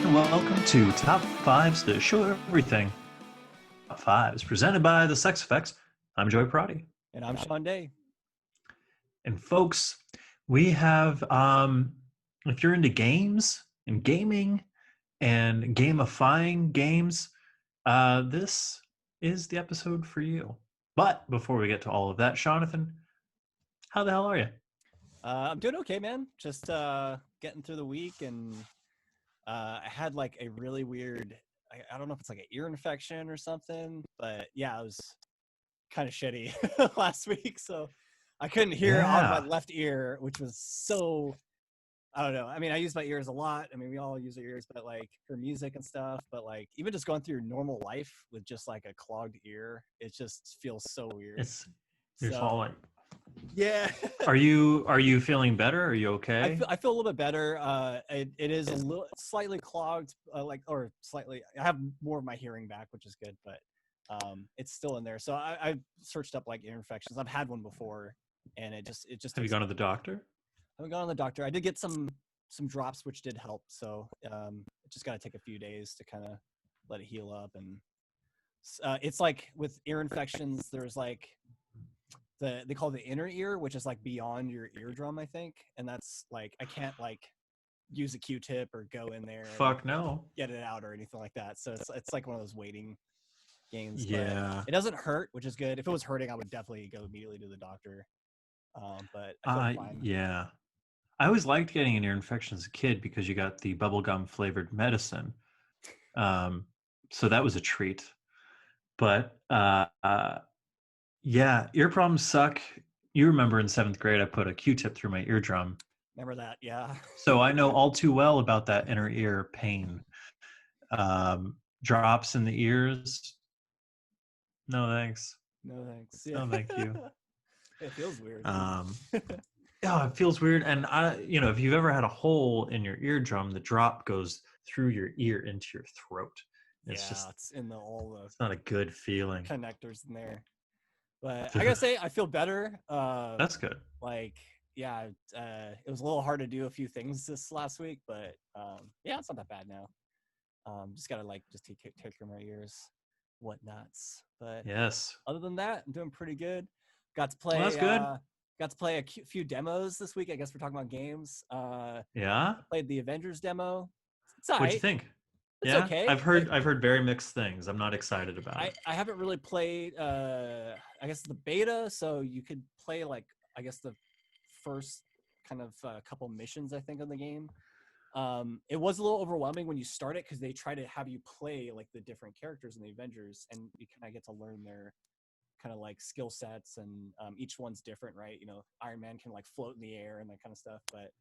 and welcome to Top Fives, the show everything. Top Fives, presented by the Sex Effects. I'm Joey Prati. And I'm Sean Day. And folks, we have, if you're into games and gaming and gamifying games, this is the episode for you. But before we get to all of that, Jonathan, how the hell are you? I'm doing okay, man. Just getting through the week, and I had like a really weird, I don't know if it's like an ear infection or something, but yeah, it was kind of shitty last week. So I couldn't hear out of my left ear, which was so, I don't know. I mean, I use my ears a lot. I mean, we all use our ears, but like for music and stuff, but like even just going through your normal life with just like a clogged ear, it just feels so weird. You're falling. Yeah. Are you feeling better? Are you okay? I feel a little bit better. It is a little slightly clogged, slightly. I have more of my hearing back, which is good, but it's still in there. So I searched up like ear infections. I've had one before, and it just. Have you gone to the doctor? I haven't gone to the doctor. I did get some drops, which did help. So it just got to take a few days to kind of let it heal up, and it's like with ear infections, there's like. They call it the inner ear, which is like beyond your eardrum, I think. And that's like, I can't like use a Q-tip or go in there Fuck no. Get it out or anything like that. So it's like one of those waiting games. Yeah. But it doesn't hurt, which is good. If it was hurting, I would definitely go immediately to the doctor. But I feel fine. Yeah. I always liked getting an ear infection as a kid because you got the bubblegum flavored medicine. So that was a treat. But yeah, ear problems suck. You remember in 7th grade, I put a Q-tip through my eardrum. Remember that, yeah. So I know all too well about that inner ear pain. Drops in the ears. No thanks. No thanks. Yeah. No, thank you. It feels weird. Yeah, it feels weird. And if you've ever had a hole in your eardrum, the drop goes through your ear into your throat. It's in it's not a good feeling. Connectors in there. But I gotta say, I feel better. That's good. Like, yeah, it was a little hard to do a few things this last week, but yeah, it's not that bad now. Just gotta take care of my ears, whatnots. But yes, other than that, I'm doing pretty good. Got to play. Well, that's good. Got to play a few demos this week. I guess we're talking about games. Yeah. I played the Avengers demo. What'd you think? It's okay. I've heard very mixed things. I'm not excited about it. I haven't really played I guess the beta, so you could play like I guess the first kind of couple missions I think of the game. It was a little overwhelming when you start it because they try to have you play like the different characters in the Avengers, and you kind of get to learn their kind of like skill sets, and each one's different, right? You know, Iron Man can like float in the air and that kind of stuff, but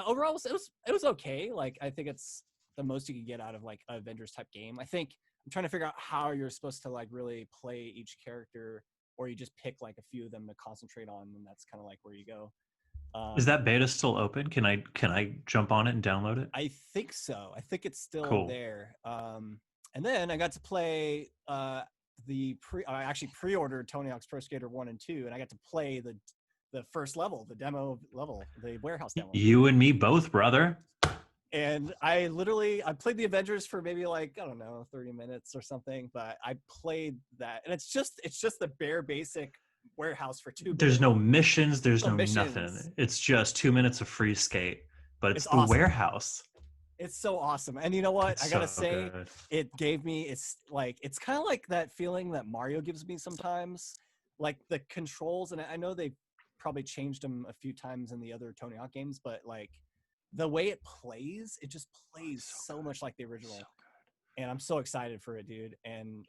overall it was okay. Like I think it's the most you can get out of like an Avengers type game. I think I'm trying to figure out how you're supposed to like really play each character, or you just pick like a few of them to concentrate on, and that's kind of like where you go. Is that beta still open? Can I jump on it and download it? I think so. I think it's still cool. there. And then I got to play I actually pre-ordered Tony Hawk's Pro Skater 1 and 2, and I got to play the first level, the demo level, the warehouse demo. You and me both, brother. And I played the Avengers for maybe like, I don't know, 30 minutes or something, but I played that, and it's just the bare basic warehouse for 2 minutes. There's no missions, there's no nothing. It's just 2 minutes of free skate, but it's the awesome. Warehouse. It's so awesome. And you know what? I gotta say, good. It gave me, it's kind of like that feeling that Mario gives me sometimes, like the controls, and I know they probably changed them a few times in the other Tony Hawk games, but like the way it plays, it just plays so much like the original. So and I'm so excited for it, dude. And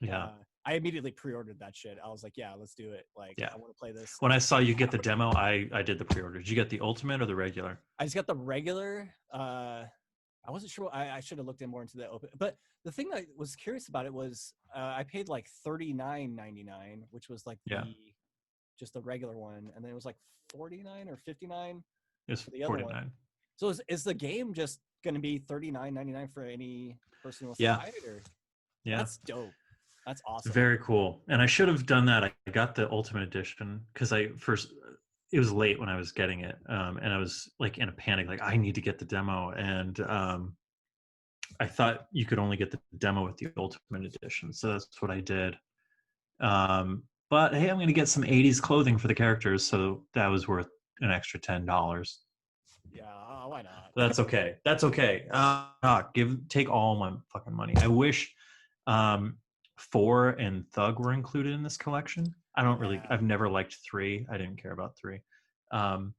I immediately pre-ordered that shit. I was like, yeah, let's do it. Like, I want to play this. When I saw you get the demo, I did the pre-order. Did you get the ultimate or the regular? I just got the regular. I wasn't sure. I should have looked in more into the open. But the thing that I was curious about it was I paid like $39.99, which was like just the regular one, and then it was like $49 or $59. It's for the other $49. One. So is the game just going to be $39.99 for any person who wants to buy it? Or? Yeah, that's dope. That's awesome. Very cool. And I should have done that. I got the Ultimate Edition because it was late when I was getting it, and I was like in a panic, like I need to get the demo, and I thought you could only get the demo with the Ultimate Edition, so that's what I did. But hey, I'm going to get some '80s clothing for the characters, so that was worth an extra $10. Yeah, why not? That's okay. That's okay. Take all my fucking money. I wish um, 4 and Thug were included in this collection. Yeah, I've never liked 3. I didn't care about 3. Um,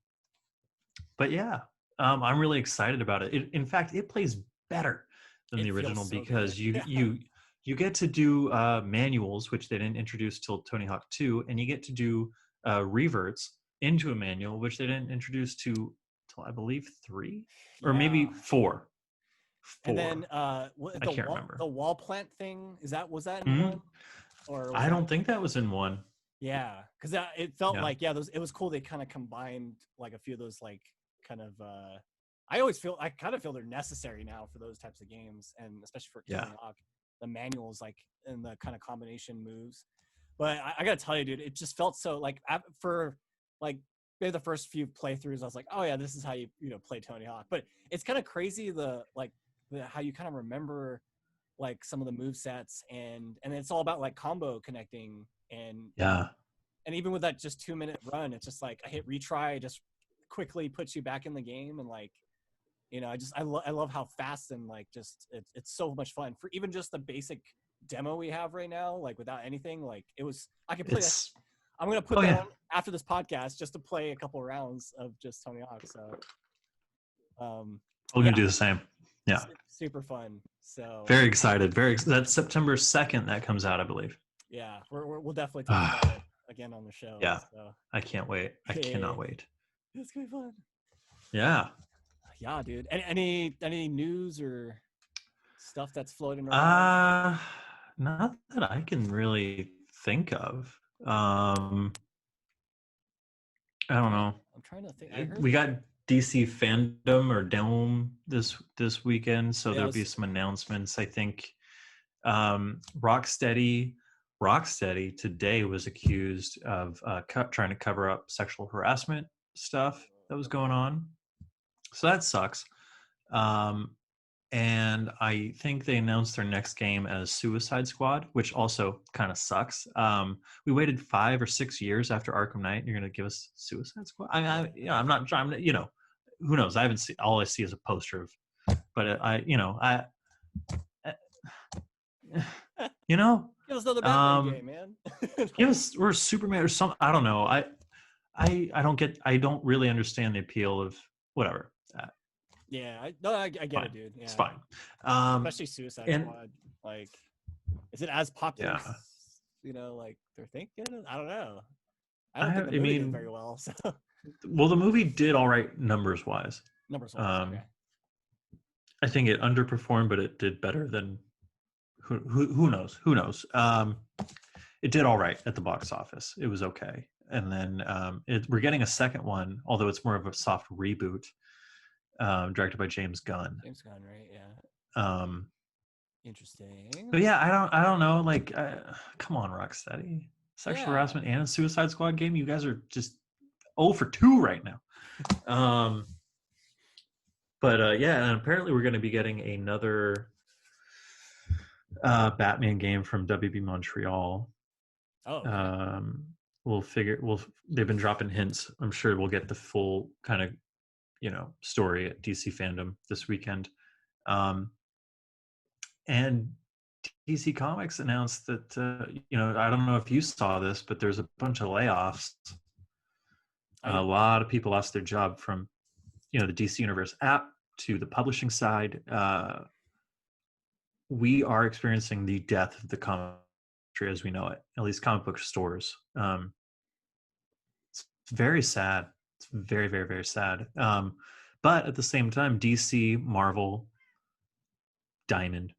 but yeah, I'm really excited about it. In fact, it plays better than the it feels original so good. because Yeah, you get to do manuals, which they didn't introduce till Tony Hawk 2, and you get to do reverts into a manual, which they didn't introduce till I believe 3 or yeah. maybe 4. And then 4. I can't remember. the wall plant thing, was that in Mhm. one, or was I that? don't think that was in 1. Yeah, because it felt Yeah. like, yeah, those, it was cool. They kind of combined like a few of those, like, kind of. I kind of feel they're necessary now for those types of games, and especially for Yeah. Tony Hawk, the manuals, like, and the kind of combination moves. But I gotta tell you, dude, it just felt so like, for like maybe the first few playthroughs, I was like, oh yeah, this is how you play Tony Hawk. But it's kind of crazy, how you kind of remember like some of the move sets, and it's all about like combo connecting, Yeah. and even with that just 2 minute run, it's just like I hit retry, just quickly puts you back in the game, and like, I love how fast, and like, just it's so much fun for even just the basic demo we have right now, like without anything, like it was, I could play that. It's I'm gonna put oh that yeah. on after this podcast just to play a couple rounds of just Tony Hawk. So We're yeah, gonna do the same. Yeah. super fun. So Very excited. That's September 2nd that comes out, I believe. yeah, we'll definitely talk about it again on the show. Yeah. So I can't wait. I yeah, cannot wait. it's gonna be fun. Yeah. Yeah, dude. Any news or stuff that's floating around? Uh Not that I can really think of. I don't know. I'm trying to think. I heard. We got DC fandom or Dome this weekend, so Yeah, there'll be some announcements. I think Rocksteady today was accused of trying to cover up sexual harassment stuff that was going on. So that sucks. Um, and I think they announced their next game as Suicide Squad, which also kind of sucks. We waited 5 or 6 years after Arkham Knight. And you're going to give us Suicide Squad? I'm not trying. Who knows? I haven't seen. All I see is a poster of. But you know, give us another Batman um, game, man. give us or Superman or some. I don't know. I don't get. I don't really understand the appeal of whatever. Yeah, I get it, Fine. dude. It's Yeah, fine. Um, especially Suicide and Squad. Like, is it as popular? yeah, Like they're thinking. I don't know. I don't think the I movie did mean, very well. So well, the movie did all right numbers wise. numbers wise, Um, okay. I think it underperformed, but it did better than who knows? Who knows? It did all right at the box office. It was okay, and then we're getting a second one, although it's more of a soft reboot, directed by James Gunn. James Gunn, right? Yeah. Um, Interesting. but yeah, I don't know. Like, come on, Rocksteady. Sexual Yeah. harassment and a Suicide Squad game. You guys are just 0 for 2 right now. But yeah, and apparently we're going to be getting another Batman game from WB Montreal. Oh, okay. Um, we'll figure. They've been dropping hints. I'm sure we'll get the full kind of story at DC Fandom this weekend. And DC Comics announced that I don't know if you saw this, but there's a bunch of layoffs. A lot of people lost their job from the DC Universe app to the publishing side. We are experiencing the death of the comic industry as we know it, at least comic book stores. It's very sad. It's very, very, very sad. But at the same time, DC, Marvel, Diamond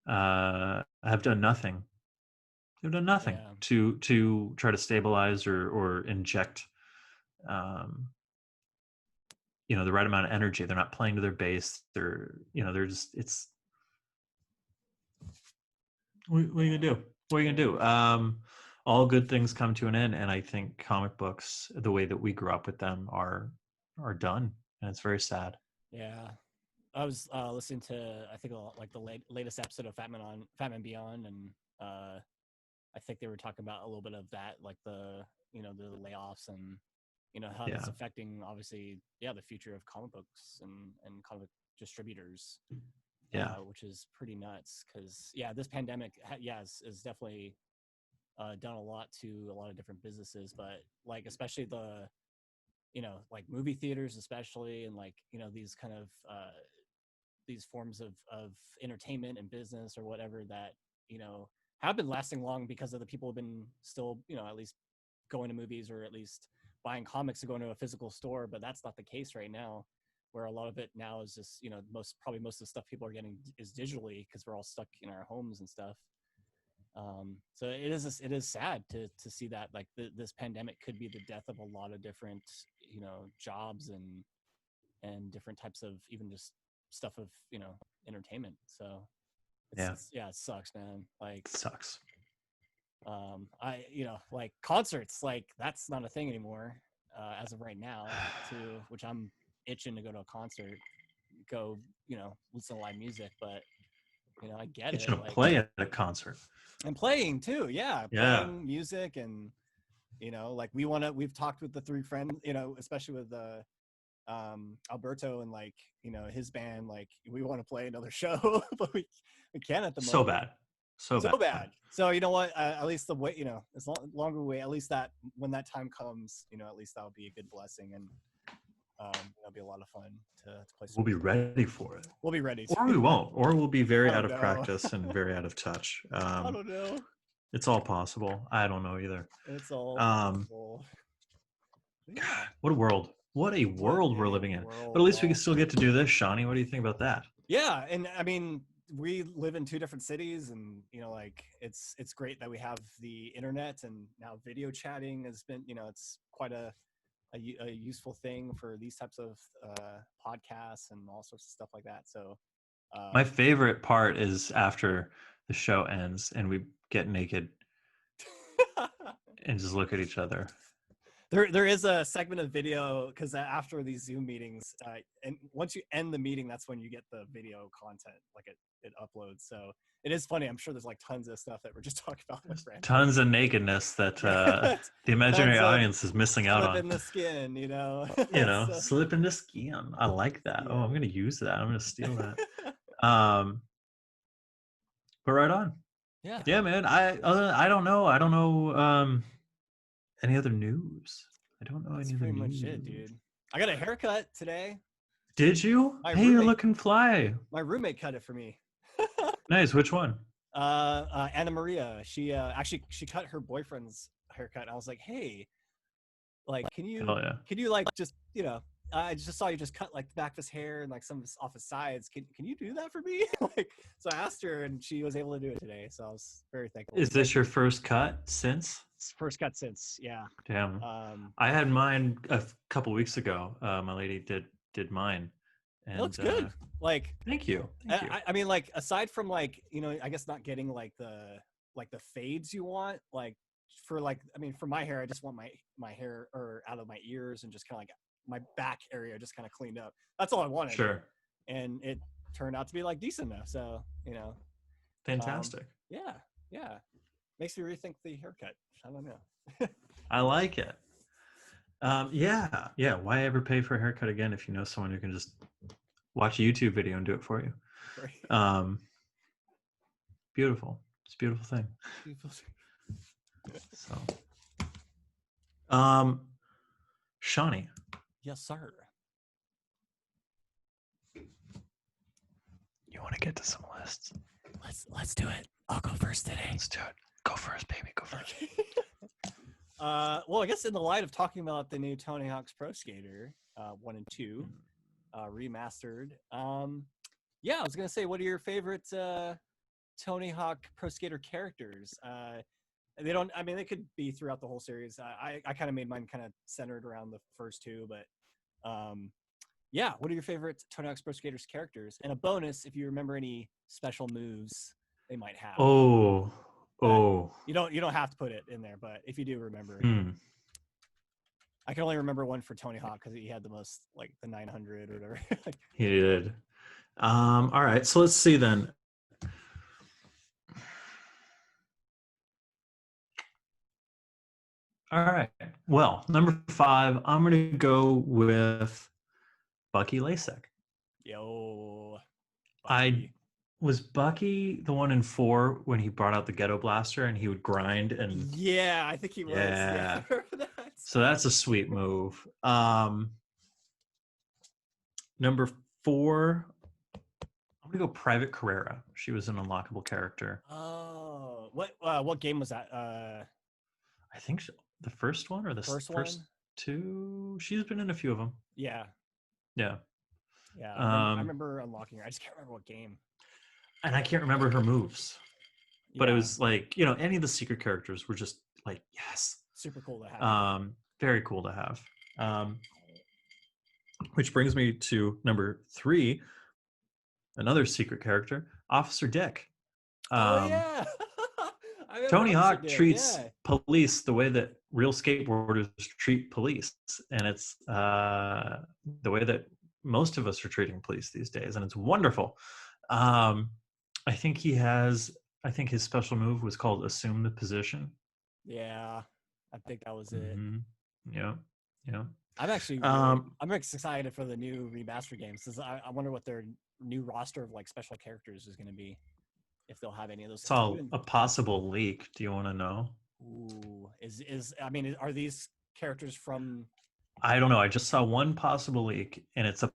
have done nothing. They've done nothing Yeah. to try to stabilize or inject the right amount of energy. They're not playing to their base. They're just what are you gonna do? What are you gonna do? All good things come to an end, and I think comic books, the way that we grew up with them, are done, and it's very sad. Yeah. I was listening to I think like the latest episode of Fatman Beyond, and I think they were talking about a little bit of that, like the the layoffs and how Yeah. that's affecting obviously the future of comic books and comic distributors, Yeah. which is pretty nuts because this pandemic is definitely done a lot to a lot of different businesses, but like especially the like movie theaters especially, and like these kind of these forms of entertainment and business or whatever that have been lasting long because of the people have been still at least going to movies or at least buying comics to go into a physical store. But that's not the case right now, where a lot of it now is just most of the stuff people are getting is digitally because we're all stuck in our homes and stuff. So it is sad to see that like this pandemic could be the death of a lot of different jobs and different types of even just stuff of entertainment. So Yeah. it sucks, man. Like Sucks. I like concerts, like that's not a thing anymore as of right now. Which I'm itching to go to a concert, go listen to live music, but I get Get it. you to Like play at a concert. and playing too, Yeah. playing music and like we've talked with the three friends, especially with Alberto and like his band, like we want to play another show but we can't at the So moment. bad. So So bad. bad. So you know what, at least the way as longer we wait, at least that when that time comes, at least that'll be a good blessing, and it'll be a lot of fun to play some We'll be music. ready for it. We'll be ready Or we won't. Or we'll be very I out don't of know. practice and very out of touch. I don't know. It's all possible. I don't know either. It's all Um, possible. God, Yeah. what a world. What a What world we're a living in. But world, at least we can y'all. still get to do this, Shawnee. What do you think about that? Yeah, and I mean, we live in two different cities, and like it's great that we have the internet, and now video chatting has been it's quite a useful thing for these types of podcasts and all sorts of stuff like that. So My favorite part is after the show ends and we get naked and just look at each other. there is a segment of video because after these Zoom meetings, and once you end the meeting, that's when you get the video content, like it uploads. So it is funny. I'm sure there's like tons of stuff that we're just talking about with random Tons of people. nakedness that Yeah, the imaginary tons of audience is missing out slip on. in the skin, So, Slip in the skin. I like that. Oh, yeah. I'm going to use that. I'm going to steal that. But right on. Yeah, Yeah, man. I don't know. I don't know any other news. I don't know that's any other pretty much news. it, dude. I got a haircut today. Did you? My Hey, you're roommate, looking fly. my roommate cut it for me. Nice. Which one? Anna Maria. She actually she cut her boyfriend's haircut. And I was like, hey, like, Hell yeah. can you like just I just saw you just cut like the back of his hair and like some of his off his sides. Can you do that for me? Like, so I asked her and she was able to do it today. So I was very thankful. Is this your first cut since? First cut since? Yeah. Damn. I had mine a couple weeks ago. My lady did mine. And It looks good. Like, thank you. I mean, like, aside from like, I guess not getting like the fades you want, like for like, I mean, for my hair, I just want my hair or out of my ears and just kind of like my back area just kind of cleaned up. That's all I wanted. Sure. And it turned out to be like decent enough. So, Fantastic. Yeah. Makes me rethink the haircut. I don't know. I like it. Yeah. Why ever pay for a haircut again if you know someone who can just watch a YouTube video and do it for you? Right. Beautiful. It's a beautiful thing. So, Shawnee. Yes, sir. You want to get to some lists? Let's do it. I'll go first today. Let's do it. Go first, baby. Go first. Well, I guess in the light of talking about the new Tony Hawk's Pro Skater 1 and 2 remastered, I was gonna say, what are your favorite Tony Hawk Pro Skater characters? They don't. I mean, they could be throughout the whole series. I kind of made mine kind of centered around the first two, but what are your favorite Tony Hawk's Pro Skaters characters? And a bonus if you remember any special moves they might have. You don't have to put it in there, but if you do remember, I can only remember one for Tony Hawk because he had the most, like the 900 or whatever. He did. All right, so let's see then. All right. Well, number five, I'm going to go with Bucky Lasek. Yo, I Bucky. was Bucky the one in four when he brought out the ghetto blaster and he would grind and Yeah, I think he was. Yeah, yeah. I remember that. So that's a sweet move. Number four, I'm gonna go Private Carrera. She was an unlockable character. Oh, what game was that? I think the first one or the First first one? two. She's been in a few of them. Yeah, Yeah. yeah. I Um, remember unlocking her. I just can't remember what game. and I can't remember her moves, but it Yeah, was like any of the secret characters were just like yes, super cool to have. very cool to have. Um, which brings me to number three, another secret character, Officer Dick. Oh Um, yeah, I remember Tony Officer Hawk Dick. treats Yeah, police the way that real skateboarders treat police, and it's the way that most of us are treating police these days, and it's wonderful. Um, I think he has. I think his special move was called "Assume the Position." yeah. I think that was it. Mm-hmm. Yeah, yeah. I'm excited for the new remaster games. I wonder what their new roster of like special characters is going to be. If they'll have any of those. It's all a possible leak. Do you want to know? Ooh, I mean, are these characters from? I don't know. I just saw one possible leak, and it's a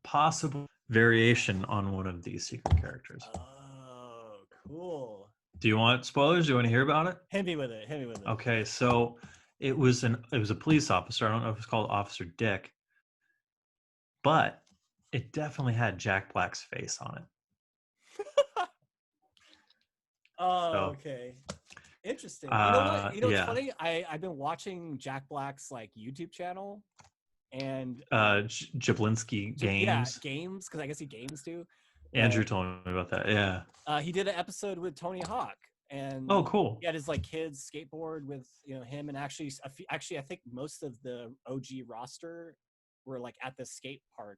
possible variation on one of these secret characters. Oh, cool. Do you want spoilers? Do you want to hear about it? Hit me with it. Hit me with it. Okay, so it was a police officer. I don't know if it's called Officer Dick, but it definitely had Jack Black's face on it. Oh, So okay. Interesting. You know what? You know what's yeah, funny? I've been watching Jack Black's like YouTube channel and Jablinski yeah, Games. games because I guess he games too. Andrew But told me about that. Yeah. he did an episode with Tony Hawk, Oh, and cool. he had his like kids skateboard with him, and actually I think most of the OG roster were like at the skate park.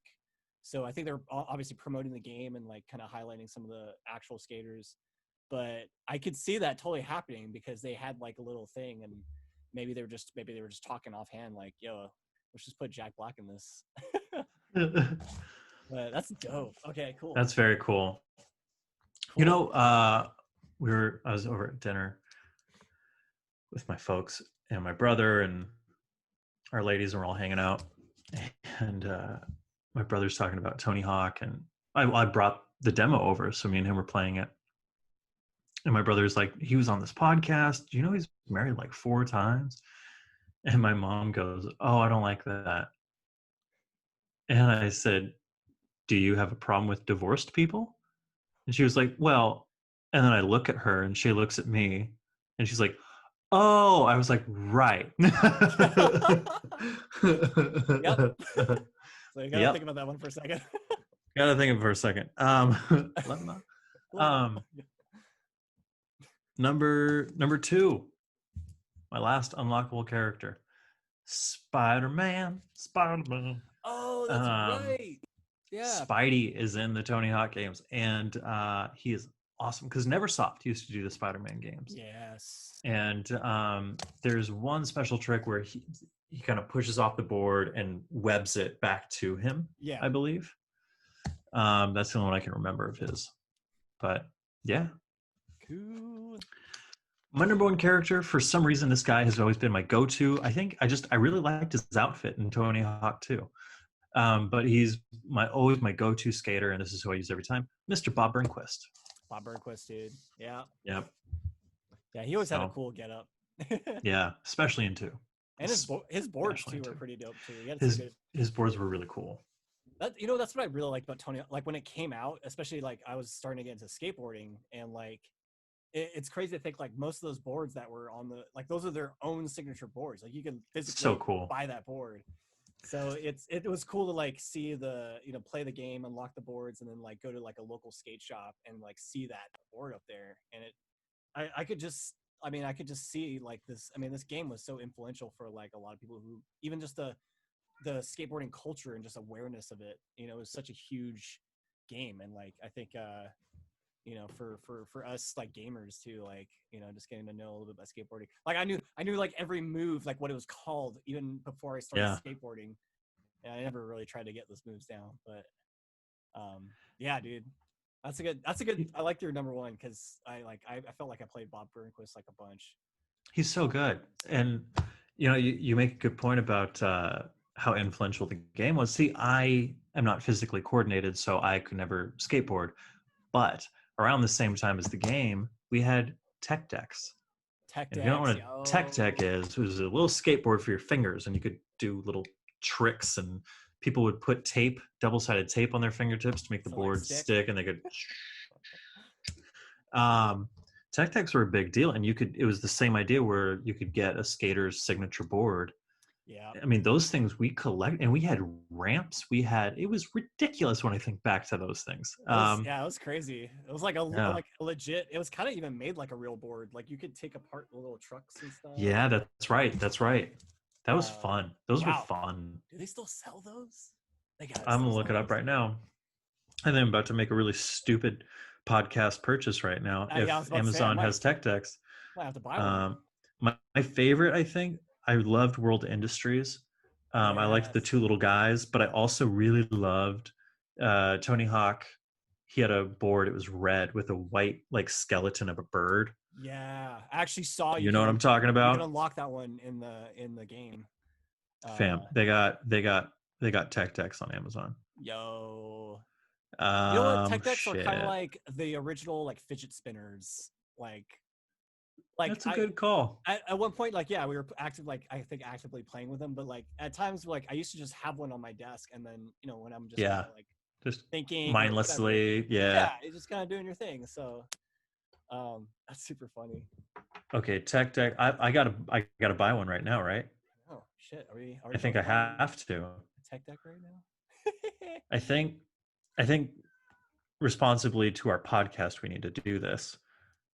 So I think they're obviously promoting the game and like kind of highlighting some of the actual skaters. But I could see that totally happening because they had like a little thing, and maybe they were just talking offhand like, "Yo, let's just put Jack Black in this." But that's dope. Okay, cool, That's very cool. You cool. know, I was over at dinner with my folks and my brother and our ladies, and we're all hanging out. And my brother's talking about Tony Hawk, and I brought the demo over, so me and him were playing it. And my brother's like, he was on this podcast. Do you know he's married like 4 times? And my mom goes, "Oh, I don't like that." And I said, "Do you have a problem with divorced people?" And she was like, "Well," and then I look at her and she looks at me and she's like, "Oh," I was like, "Right." Yep. So you gotta think Yep. about that one for a second. Gotta think of it for a second. Lemma. Um, number two, my last unlockable character, Spider-Man. Spider-Man. Oh, that's Um, right. Yeah. Spidey is in the Tony Hawk games, and he is awesome because Neversoft used to do the Spider-Man games, Yes. and there's one special trick where he kind of pushes off the board and webs it back to him, Yeah. I believe. That's the only one I can remember of his. But yeah, Cool. my number one character, for some reason, this guy has always been my go-to. I really liked his outfit in Tony Hawk too. But he's always my go-to skater, and this is who I use every time, Mr. Bob Burnquist. Bob Burnquist, dude. Yeah. Yep. Yeah, he always had a So cool getup. yeah, especially in two. And his boards Especially too in were two. pretty dope too. He had some His good. his boards were really cool. That's what I really like about Tony. Like when it came out, especially like I was starting to get into skateboarding, and like it's crazy to think like most of those boards that were on the like those are their own signature boards. Like you can So physically cool. buy that board. So it was cool to like see play the game, unlock the boards, and then like go to like a local skate shop and like see that board up there. And I could just I could just see like this. I mean, this game was so influential for like a lot of people who even just the skateboarding culture and just awareness of it. It was such a huge game. And like I think you know, for us like gamers too, like, you know, just getting to know a little bit about skateboarding. Like I knew like every move, like what it was called, even before I started Yeah. skateboarding. And I never really tried to get those moves down. But yeah, dude. That's a good I like your number one because I felt like I played Bob Burnquist like a bunch. He's so good. And you know, you make a good point about how influential the game was. See, I am not physically coordinated, so I could never skateboard. But around the same time as the game, we had tech decks. Tech And if you don't know decks, what a tech yo. deck is, it was a little skateboard for your fingers, and you could do little tricks. And people would put tape, double-sided tape, on their fingertips to make the To like board stick. stick, and they could. Um, tech decks were a big deal, and you could. It was the same idea where you could get a skater's signature board. Yeah. I mean, those things we collect, and we had ramps. We had. It was ridiculous when I think back to those things. It was crazy. It was like Yeah, like legit. It was kind of even made like a real board. Like you could take apart the little trucks and stuff. yeah, that's right. That's right. That was Um, fun. Those were wow. fun. Do they still sell those? They gotta I'm still gonna look sell it up those. right now. And then I'm about to make a really stupid podcast purchase right now. Yeah, I If was about to say Amazon has tech decks, might have to buy one. um, my favorite, I think, I loved World Industries. I liked the Yes. two little guys, but I also really loved Tony Hawk. He had a board. It was red with a white like skeleton of a bird. Yeah. I actually saw You know what I'm talking you can about, unlock that one in the game. fam? They got tech decks on Amazon. Yo. You know what? Tech decks are kind of Shit. like the original like fidget spinners. Like That's a I good call. at one point, like, yeah, we were I think actively playing with them, but like at times, like I used to just have one on my desk, and then, you know, when I'm just kind Yeah, of like just thinking or whatever, mindlessly. Yeah. yeah, it's just kind of doing your thing. So that's super funny. Okay, tech deck. I gotta buy one right now, right? Oh shit, are we I already think both I buying have to. a tech deck right now? I think I think responsibly to our podcast, we need to do this.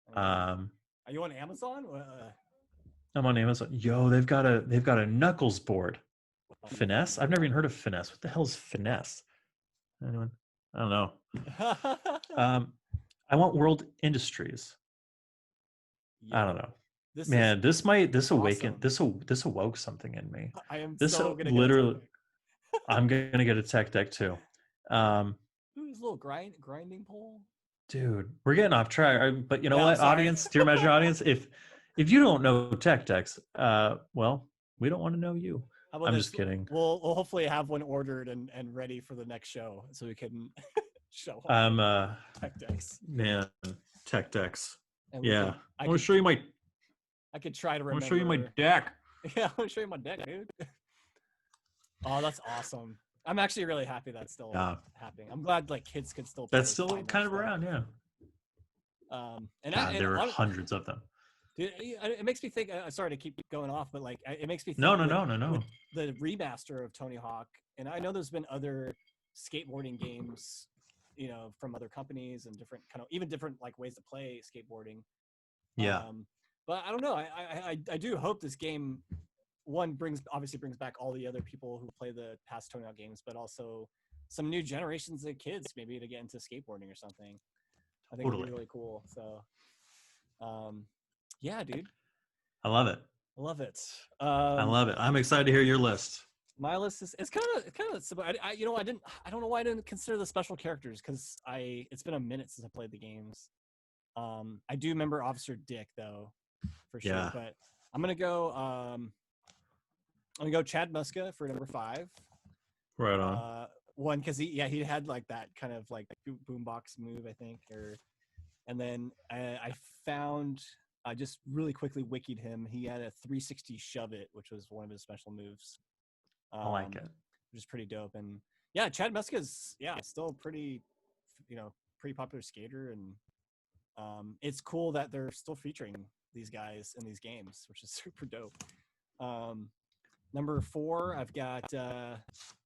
Okay. Um, Are you on Amazon? I'm on Amazon. Yo, they've got a Knuckles board. Finesse? I've never even heard of Finesse. What the hell is Finesse? Anyone? I don't know. Um, I want World Industries. I don't Yo, know. this is Man, this awakened awesome. this awoke something in me. I am This so gonna get a tech literally, deck. I'm gonna get a tech deck too. Um, Ooh, this little grinding pole. Dude, we're getting off track. But you know Yeah, I'm what, sorry. audience, dear Measure audience, if you don't know tech decks, well, we don't want to know you. How about I'm this? just kidding. We'll hopefully have one ordered and ready for the next show, so we can show off I'm tech decks, man, tech decks. and we Yeah, could I I want could to show you my I could try to I want to show you my remember. deck. Yeah, I want to show you my deck, dude. Oh, that's awesome. I'm actually really happy that's still Yeah, happening. I'm glad like kids could still that's find still that kind of stuff. around. Yeah. God, And there were hundreds of them. dude, it makes me think. Sorry to keep going off, but like it makes me No, think no, no, no, with no. the remaster of Tony Hawk, and I know there's been other skateboarding games, you know, from other companies and different kind of even different like ways to play skateboarding. Yeah, But I don't know. I do hope this game one obviously brings back all the other people who play the past Tony Hawk games, but also some new generations of kids maybe to get into skateboarding or something. I think it'd be totally. really cool. So, um, yeah, dude, I love it. I love it. I love it. I'm excited to hear your list. My list is it's kind of simple. You know I don't know why I didn't consider the special characters because it's been a minute since I played the games. I do remember Officer Dick though, for sure. Yeah, But I'm gonna go. I'm gonna go Chad Muska for number 5. right on. One because he had like that kind of like boombox move I think, and then I found I just really quickly wikied him. He had a 360 shove it, which was one of his special moves. I like it. Which is pretty dope. And yeah, Chad Muska's still pretty, you know, pretty popular skater, and it's cool that they're still featuring these guys in these games, which is super dope. Number 4, I've got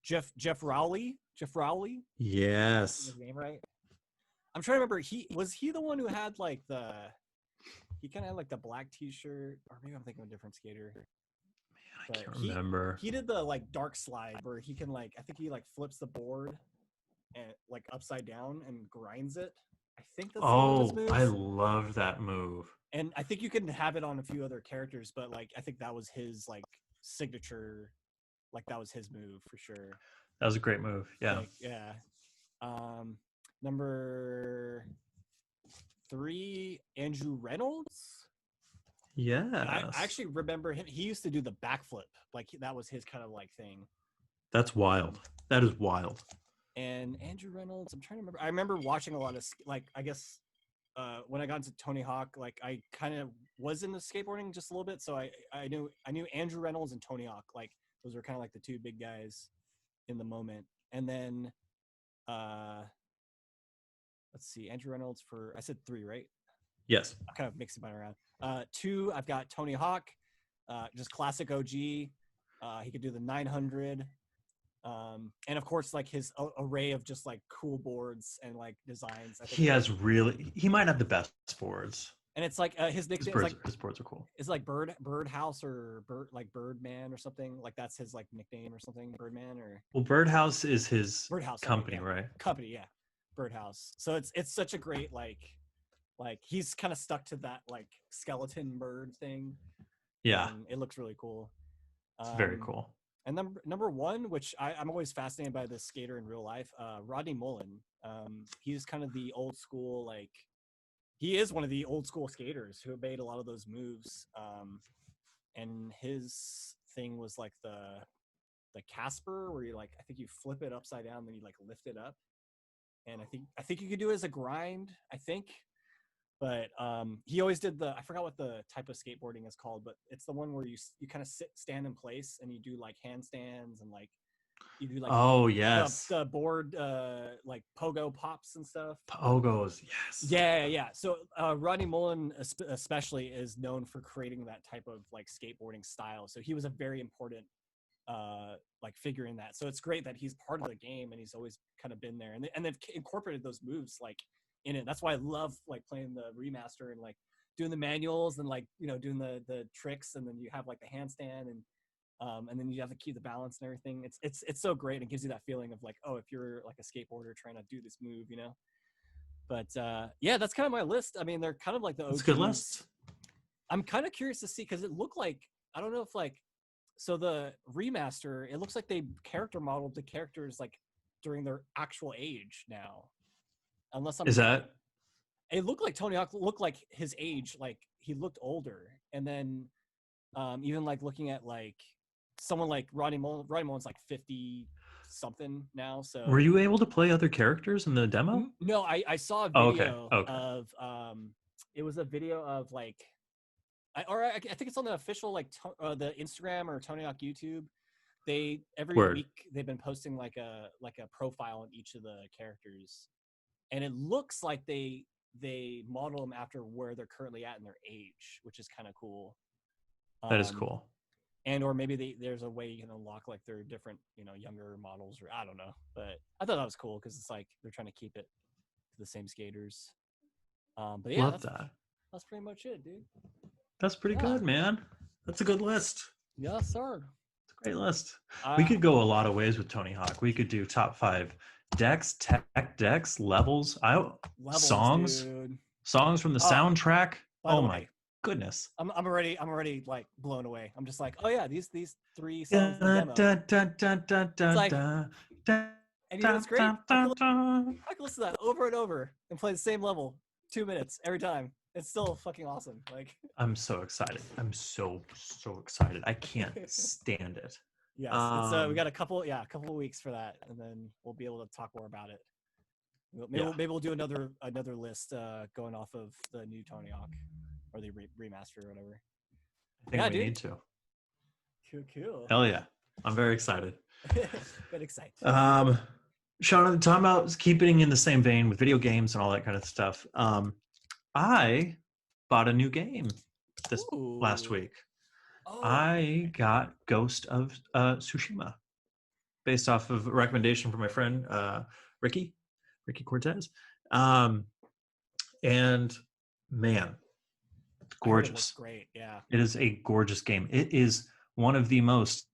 Jeff Rowley. Jeff Rowley, Yes. his name right? I'm trying to remember. He the one who had like he kind of had like the black T-shirt, or maybe I'm thinking of a different skater. I can't remember. He did the like dark slide where he can like I think he like flips the board and like upside down and grinds it. I think that's one of his Oh, I moves. love that move. And I think you can have it on a few other characters, but like I think that was his like signature, like that was his move for sure. That was a great move. Yeah. Like yeah. Um, number three, Andrew Reynolds. I Yes. actually remember him. He used to do the backflip, like that was his kind of like thing. That's wild. That is wild. And Andrew Reynolds, I'm trying to remember. I remember watching a lot of like I guess when I got into Tony Hawk, like I kind of was into skateboarding just a little bit, so I knew Andrew Reynolds and Tony Hawk, like those were kind of like the two big guys in the moment. And then uh let's see, Andrew Reynolds for I said three, right? Yes. I'm kind of mixing mine around. Two, I've got Tony Hawk, just classic OG. He could do the 900. And of course, like his array of just like cool boards and like designs, I think He are has really cool. really, he might have the best boards. And it's like his His nickname is boards, like his boards are cool. it's like Birdhouse or Birdman or something. Like that's his like nickname or something. Birdman or Well, Birdhouse is his Birdhouse. Okay, company, yeah, right? company, yeah, Birdhouse. So it's such a great like he's kind of stuck to that like skeleton bird thing, Yeah. and it looks really cool. It's very Um, cool. and number one, which I'm always fascinated by this skater in real life, Rodney Mullen. He's kind of the old school, like he is one of the old school skaters who made a lot of those moves. And his thing was like the Casper, where you like I think you flip it upside down, then you like lift it up. And I think you could do it as a grind. I think, but he always did the I forgot what the type of skateboarding is called, but it's the one where you kind of stand in place and you do like handstands and like you do like Oh, the yes. the board like pogo pops and stuff. Pogos. Yes. Yeah. So Rodney Mullen especially is known for creating that type of like skateboarding style. So he was a very important like figure in that. So it's great that he's part of the game and he's always kind of been there. And they've incorporated those moves like in it. That's why I love like playing the remaster and like doing the manuals and like doing the tricks, and then you have like the handstand and then you have to keep the balance and everything. It's so great. It gives you that feeling of like, oh, if you're like a skateboarder trying to do this move. But yeah, that's kind of my list. I mean, they're kind of like the It's a OG good moves. list. I'm kind of curious to see because it looked like I don't know if like so the remaster. It looks like they character modeled the characters like during their actual age now, unless Is I'm. that It looked like Tony Hawk looked like his age, like he looked older, and then even like looking at like someone like Rodney Mullen. Rodney Mullen's like 50 something now, were so you able to play other characters in the demo? No, I saw a Oh, okay. video Okay. of it was a video of like I think it's on the official like the Instagram or Tony Hawk YouTube. They every Word. week they've been posting like a profile on each of the characters, and it looks like they model them after where they're currently at in their age, which is kind of cool. That is Um, cool. and or maybe there's a way you can unlock like their different younger models, or I don't know, but I thought that was cool because it's like they're trying to keep it to the same skaters. But yeah, Love that's that. that's pretty much it, dude. That's pretty Yeah, good, man. That's a good list. yeah, sir. It's a great list. We Uh, could go a lot of ways with Tony Hawk. We could do top 5 decks, tech decks, levels, Levels, songs, dude. songs from the Oh, soundtrack. by Oh the my way, goodness. I'm already like blown away. I'm just like, oh yeah, these three songs in the Da, demo. da, da, da, da, It's da, like, da, da, and you know da, what's great? da, da, da. I can listen to that over and over and play the same level, 2 minutes every time. It's still fucking awesome. Like, I'm so excited. I'm so excited. I can't stand it. yes, it's we Um, got a couple of weeks for that, and then we'll be able to talk more about it. yeah, Maybe we'll do another list going off of the new Tony Hawk or the remaster or whatever. I think Yeah, we dude. need to. Cool. Hell yeah. I'm very excited. Get excited. Um, Sean, talking about keeping in the same vein with video games and all that kind of stuff. I bought a new game this last Ooh. week. Oh, I okay. got Ghost of Tsushima, based off of a recommendation from my friend Ricky Cortez. Um, and man, I heard it looks gorgeous. great. Yeah. It is a gorgeous game. It is one of the most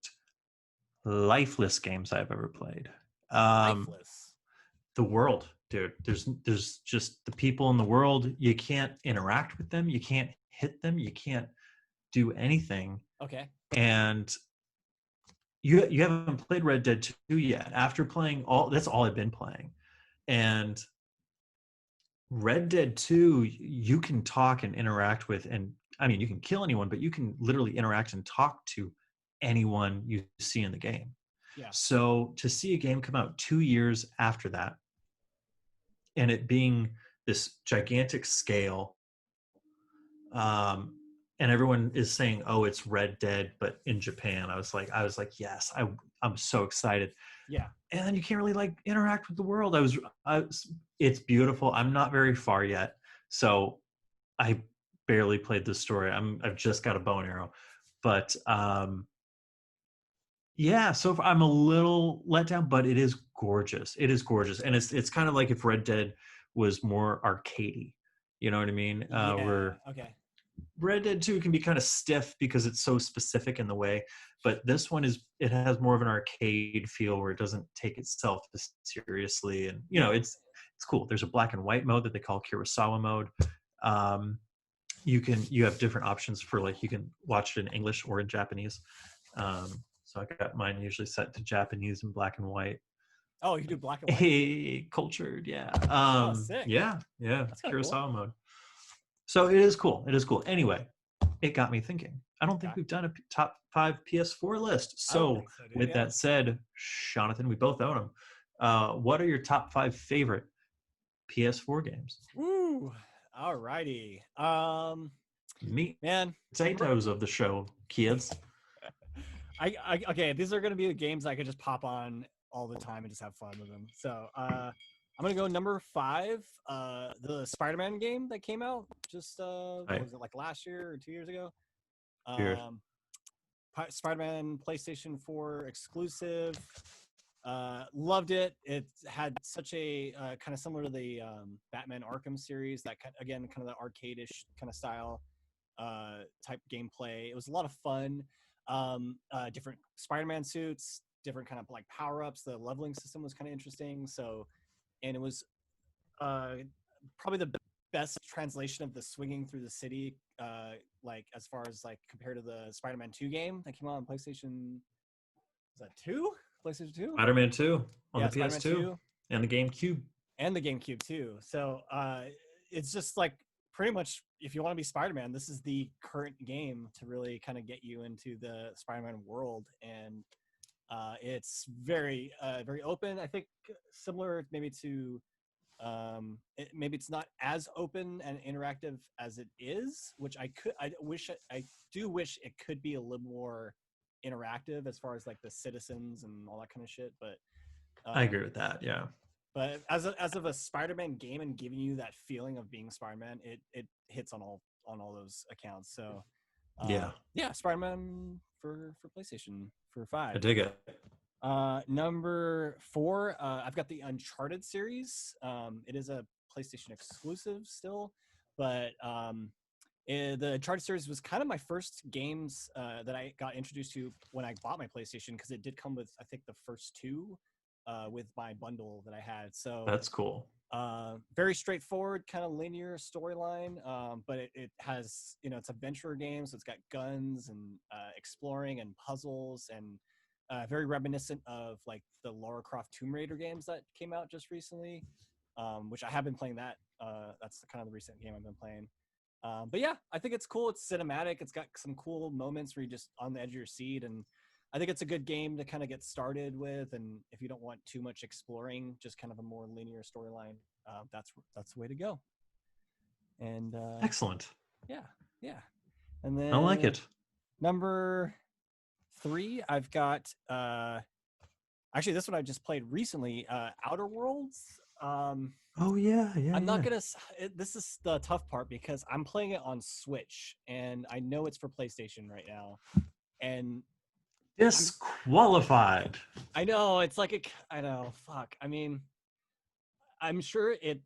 lifeless games I've ever played. Um, Lifeless. the world, dude. There's just the people in the world. You can't interact with them. You can't hit them. You can't do anything. Okay. And you haven't played Red Dead 2 yet. After playing all, that's all I've been playing. And Red Dead 2, you can talk and interact with, and I mean, you can kill anyone, but you can literally interact and talk to anyone you see in the game. Yeah. So to see a game come out 2 years after that, and it being this gigantic scale, um, and everyone is saying, "Oh, it's Red Dead," but in Japan, I was like, yes, I'm so excited. Yeah. And then you can't really like interact with the world. It's beautiful. I'm not very far yet, so I barely played the story. I've just got a bow and arrow, but yeah. So far, I'm a little let down, but it is gorgeous. It is gorgeous, and it's kind of like if Red Dead was more arcadey. You know what I mean? Yeah. Where Okay. Red Dead 2 can be kind of stiff because it's so specific in the way, but this one it has more of an arcade feel where it doesn't take itself as seriously, and Yeah. it's cool. There's a black and white mode that they call Kurosawa mode. Um, you have different options for like you can watch it in English or in Japanese. So I got mine usually set to Japanese and black and white. Oh, you do black and white too. Hey, cultured, yeah. Oh, sick. Yeah, That's kind of cool. Kurosawa mode. So it is cool. It is cool. Anyway, it got me thinking. I don't think Okay. we've done a top five PS4 list. I don't So think so, dude. with Yeah. that said, Jonathan, we both own them. What are your top five favorite PS4 games? Woo. All righty. Meat Man, number potatoes of the show, kids. I okay, these are gonna be the games I could just pop on all the time and just have fun with them. So I'm gonna go number five, the Spider-Man game that came out just what Right. was it, like last year or 2 years ago? Weird. Um Spider-Man PlayStation 4 exclusive. Loved it. It had such a kind of similar to the Batman Arkham series, that again kind of the arcade-ish kind of style type gameplay. It was a lot of fun. Different Spider-Man suits, different kind of like power-ups. The leveling system was kind of interesting. So, and it was uh, probably the best translation of the swinging through the city, like as far as like compared to the Spider-Man 2 game that came out on PlayStation. Was that 2? PlayStation 2? Spider-Man 2 on Yeah, the Spider-Man PS2 2 and the GameCube. and the GameCube too. So it's just like pretty much if you want to be Spider-Man, this is the current game to really kind of get you into the Spider-Man world, and it's very open. I think similar maybe to maybe it's not as open and interactive as it is, which I do wish it could be a little more interactive as far as like the citizens and all that kind of shit, but I agree um with that. Yeah. as of a Spider-Man game and giving you that feeling of being Spider-Man, it hits on all those accounts. So Yeah. yeah, Spider-Man for PlayStation for I 5. dig it. Number 4, I've got the Uncharted series. It is a PlayStation exclusive still, but the Uncharted series was kind of my first games that I got introduced to when I bought my PlayStation, because it did come with I think the first two with my bundle that I had. So That's cool. very straightforward, kind of linear storyline, but it has, it's a adventure game, so it's got guns and exploring and puzzles, and very reminiscent of like the Lara Croft Tomb Raider games that came out just recently, which I have been playing that. That's kind of the recent game I've been playing. But yeah, I think it's cool. It's cinematic. It's got some cool moments where you're just on the edge of your seat, and I think it's a good game to kind of get started with. And if you don't want too much exploring, just kind of a more linear storyline, that's the way to go. And Excellent. yeah, yeah. And I like then it. number 3, I've got actually this one I just played recently, Outer Worlds. Oh yeah, yeah, I'm not yeah. gonna. This is the tough part because I'm playing it on Switch, and I know it's for PlayStation right now, and I'm. Disqualified. I know it's like I know. Fuck. I mean, I'm sure it.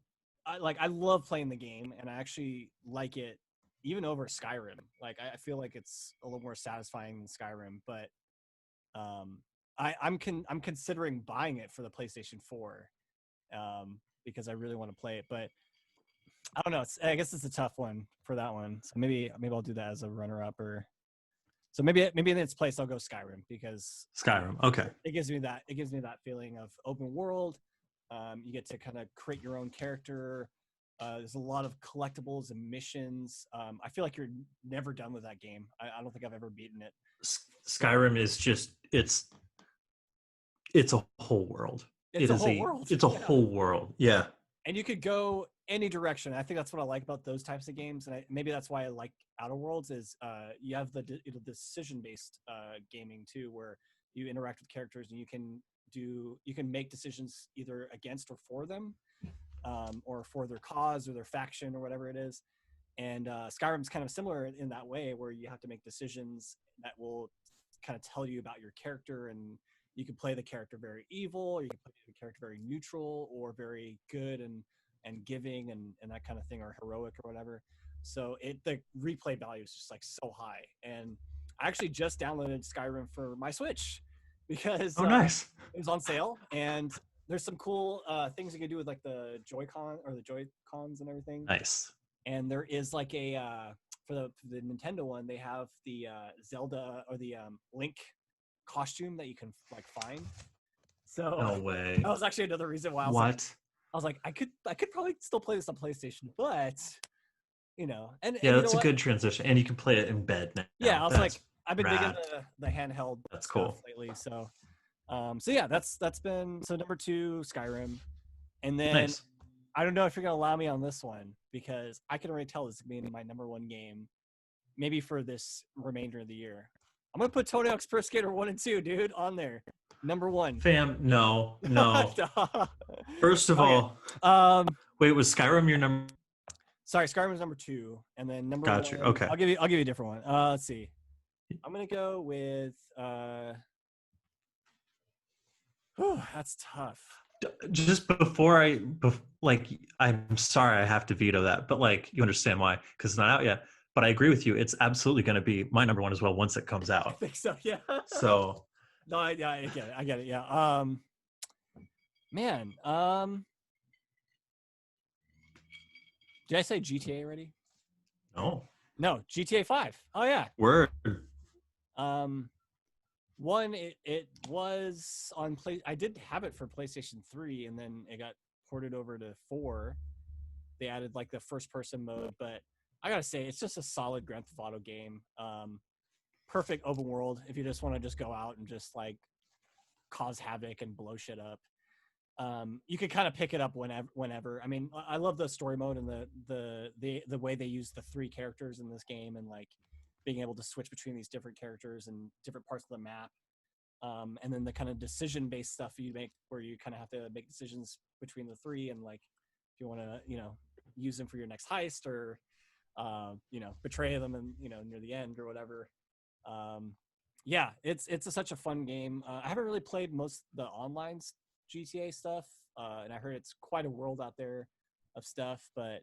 I love playing the game, and I actually like it even over Skyrim. Like I feel like it's a little more satisfying than Skyrim, but um, I'm considering buying it for the PlayStation 4, because I really want to play it. But I don't know. I guess it's a tough one for that one. So maybe I'll do that as a runner up, or so maybe in its place I'll go Skyrim because Skyrim. Okay. it gives me that feeling of open world. You get to kind of create your own character. There's a lot of collectibles and missions. I feel like you're never done with that game. I don't think I've ever beaten it. Skyrim is just it's a whole world. It's a whole world. It's a Yeah. whole world. Yeah. And you could go any direction. I think that's what I like about those types of games, and maybe that's why I like Outer Worlds. Is you have the decision-based gaming too, where you interact with characters and you can make decisions either against or for them, or for their cause or their faction or whatever it is. And Skyrim's kind of similar in that way, where you have to make decisions that will kind of tell you about your character, and you can play the character very evil, or you can play the character very neutral or very good and giving and that kind of thing, or heroic or whatever. So the replay value is just like so high. And I actually just downloaded Skyrim for my Switch because Oh, nice. it was on sale, and there's some cool things you can do with like the Joy-Con or the Joy-Cons and everything. Nice. And there is like a for the Nintendo one, they have the Zelda or the Link costume that you can like find. So No way. that was actually another reason why I was like, I could probably still play this on PlayStation, but and Yeah, and that's a good transition, and you can play it in bed now. Yeah, I was like, I've been digging rad. the handheld That's stuff cool. lately. So yeah, that's been number 2, Skyrim, and then Nice. I don't know if you're gonna allow me on this one because I can already tell this is gonna be my number 1 game, maybe for this remainder of the year. I'm gonna put Tony Hawk's Pro Skater 1 and 2, dude, on there. Number 1. Fam, no. First of all, wait, was Skyrim your number? Sorry, Skyrim was number 2, and then number Got you. 1. Okay. I'll give you a different one. Let's see. I'm gonna go with. That's tough. Just I'm sorry I have to veto that, but like you understand why, because it's not out yet. But I agree with you. It's absolutely going to be my number 1 as well once it comes I out. think so. Yeah. So. No, I get it. I get it. Yeah. Man. Did I say GTA already? No. No, GTA 5. Oh yeah. Word. One, it was on play. I did have it for PlayStation 3, and then it got ported over to 4. They added like the first person mode, but I gotta say, it's just a solid Grand Theft Auto game. Perfect open world if you just want to just go out and just like cause havoc and blow shit up. You could kind of pick it up whenever. I mean, I love the story mode and the way they use the 3 characters in this game, and like being able to switch between these different characters and different parts of the map. And then the kind of decision-based stuff you make, where you kind of have to make decisions between the 3, and like if you want to, use them for your next heist, or betray them and near the end or whatever. Yeah, it's such a fun game. I haven't really played most of the online GTA stuff, and I heard it's quite a world out there of stuff. But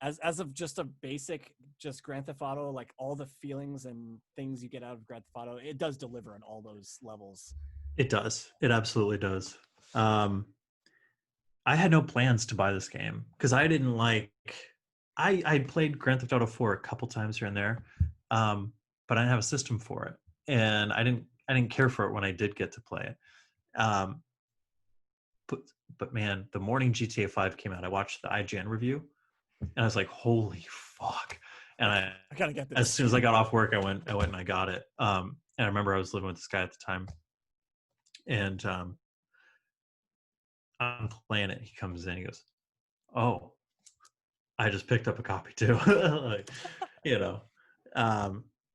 as of just a basic, just Grand Theft Auto, like all the feelings and things you get out of Grand Theft Auto, it does deliver on all those levels. It does. It absolutely does. I had no plans to buy this game because I didn't like. I played Grand Theft Auto 4 a couple times here and there, but I didn't have a system for it, and I didn't care for it when I did get to play it. But man, the morning GTA 5 came out, I watched the IGN review, and I was like, "Holy fuck!" And I gotta get this. As soon as I got off work, I went and I got it. And I remember I was living with this guy at the time, and I'm playing it. He comes in, he goes, "Oh, I just picked up a copy too." Like,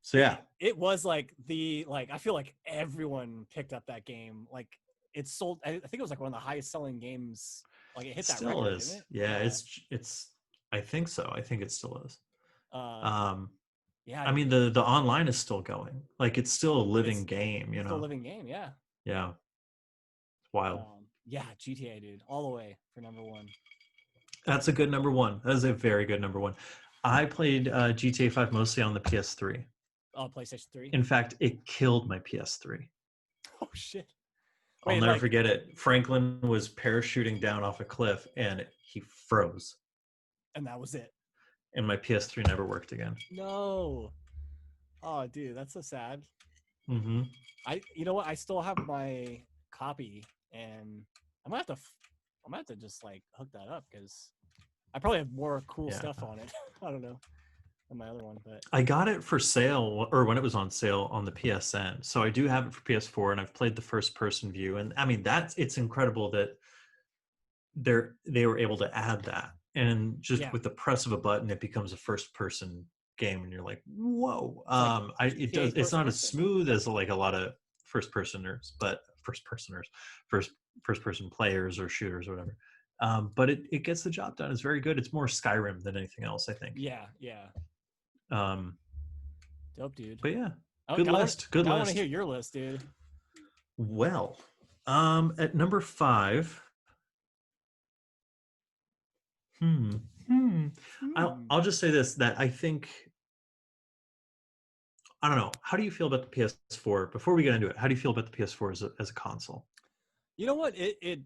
so yeah, it was like I feel like everyone picked up that game. Like it sold. I think it was like one of the highest selling games. Like it hit that still record, is. didn't it? Yeah, it's. I think so. I think it still is. Yeah. I mean, the online is still going. Like it's still a living game. Still a living game. Yeah. Yeah. It's wild. Yeah, GTA, dude, all the way for number 1. That's a good number 1. That is a very good number 1. I played GTA 5 mostly on the PS3. Oh, PlayStation 3. In fact, it killed my PS3. Oh shit. I'll Wait, never like, forget it. Franklin was parachuting down off a cliff and he froze, and that was it. and my PS3 never worked again. No. Oh, dude, that's so sad. Mm-hmm. You know what? I still have my copy, and I'm gonna have to, I'm gonna have to just like hook that up because I probably have more cool Yeah. stuff on it. I don't know on my other one, but I got it for sale, or when it was on sale on the PSN. So I do have it for PS4, and I've played the first person view. And I mean, it's incredible that they were able to add that. And just yeah, with the press of a button, it becomes a first person game, and you're like, whoa. it's like It does. GTA It's first not as person. smooth as like a lot of first first person players or shooters or whatever. But it gets the job done. It's very good. It's more Skyrim than anything else, I think. Yeah, yeah, Um, dope, dude. but yeah, I, good I want list. Good now. I want to hear list. your list, dude. Well, at number 5, hmm, hmm. Hmm. I'll just say this, that I think, I don't know. How do you feel about the PS4? Before we get into it, how do you feel about the PS4 as a console? You know what? It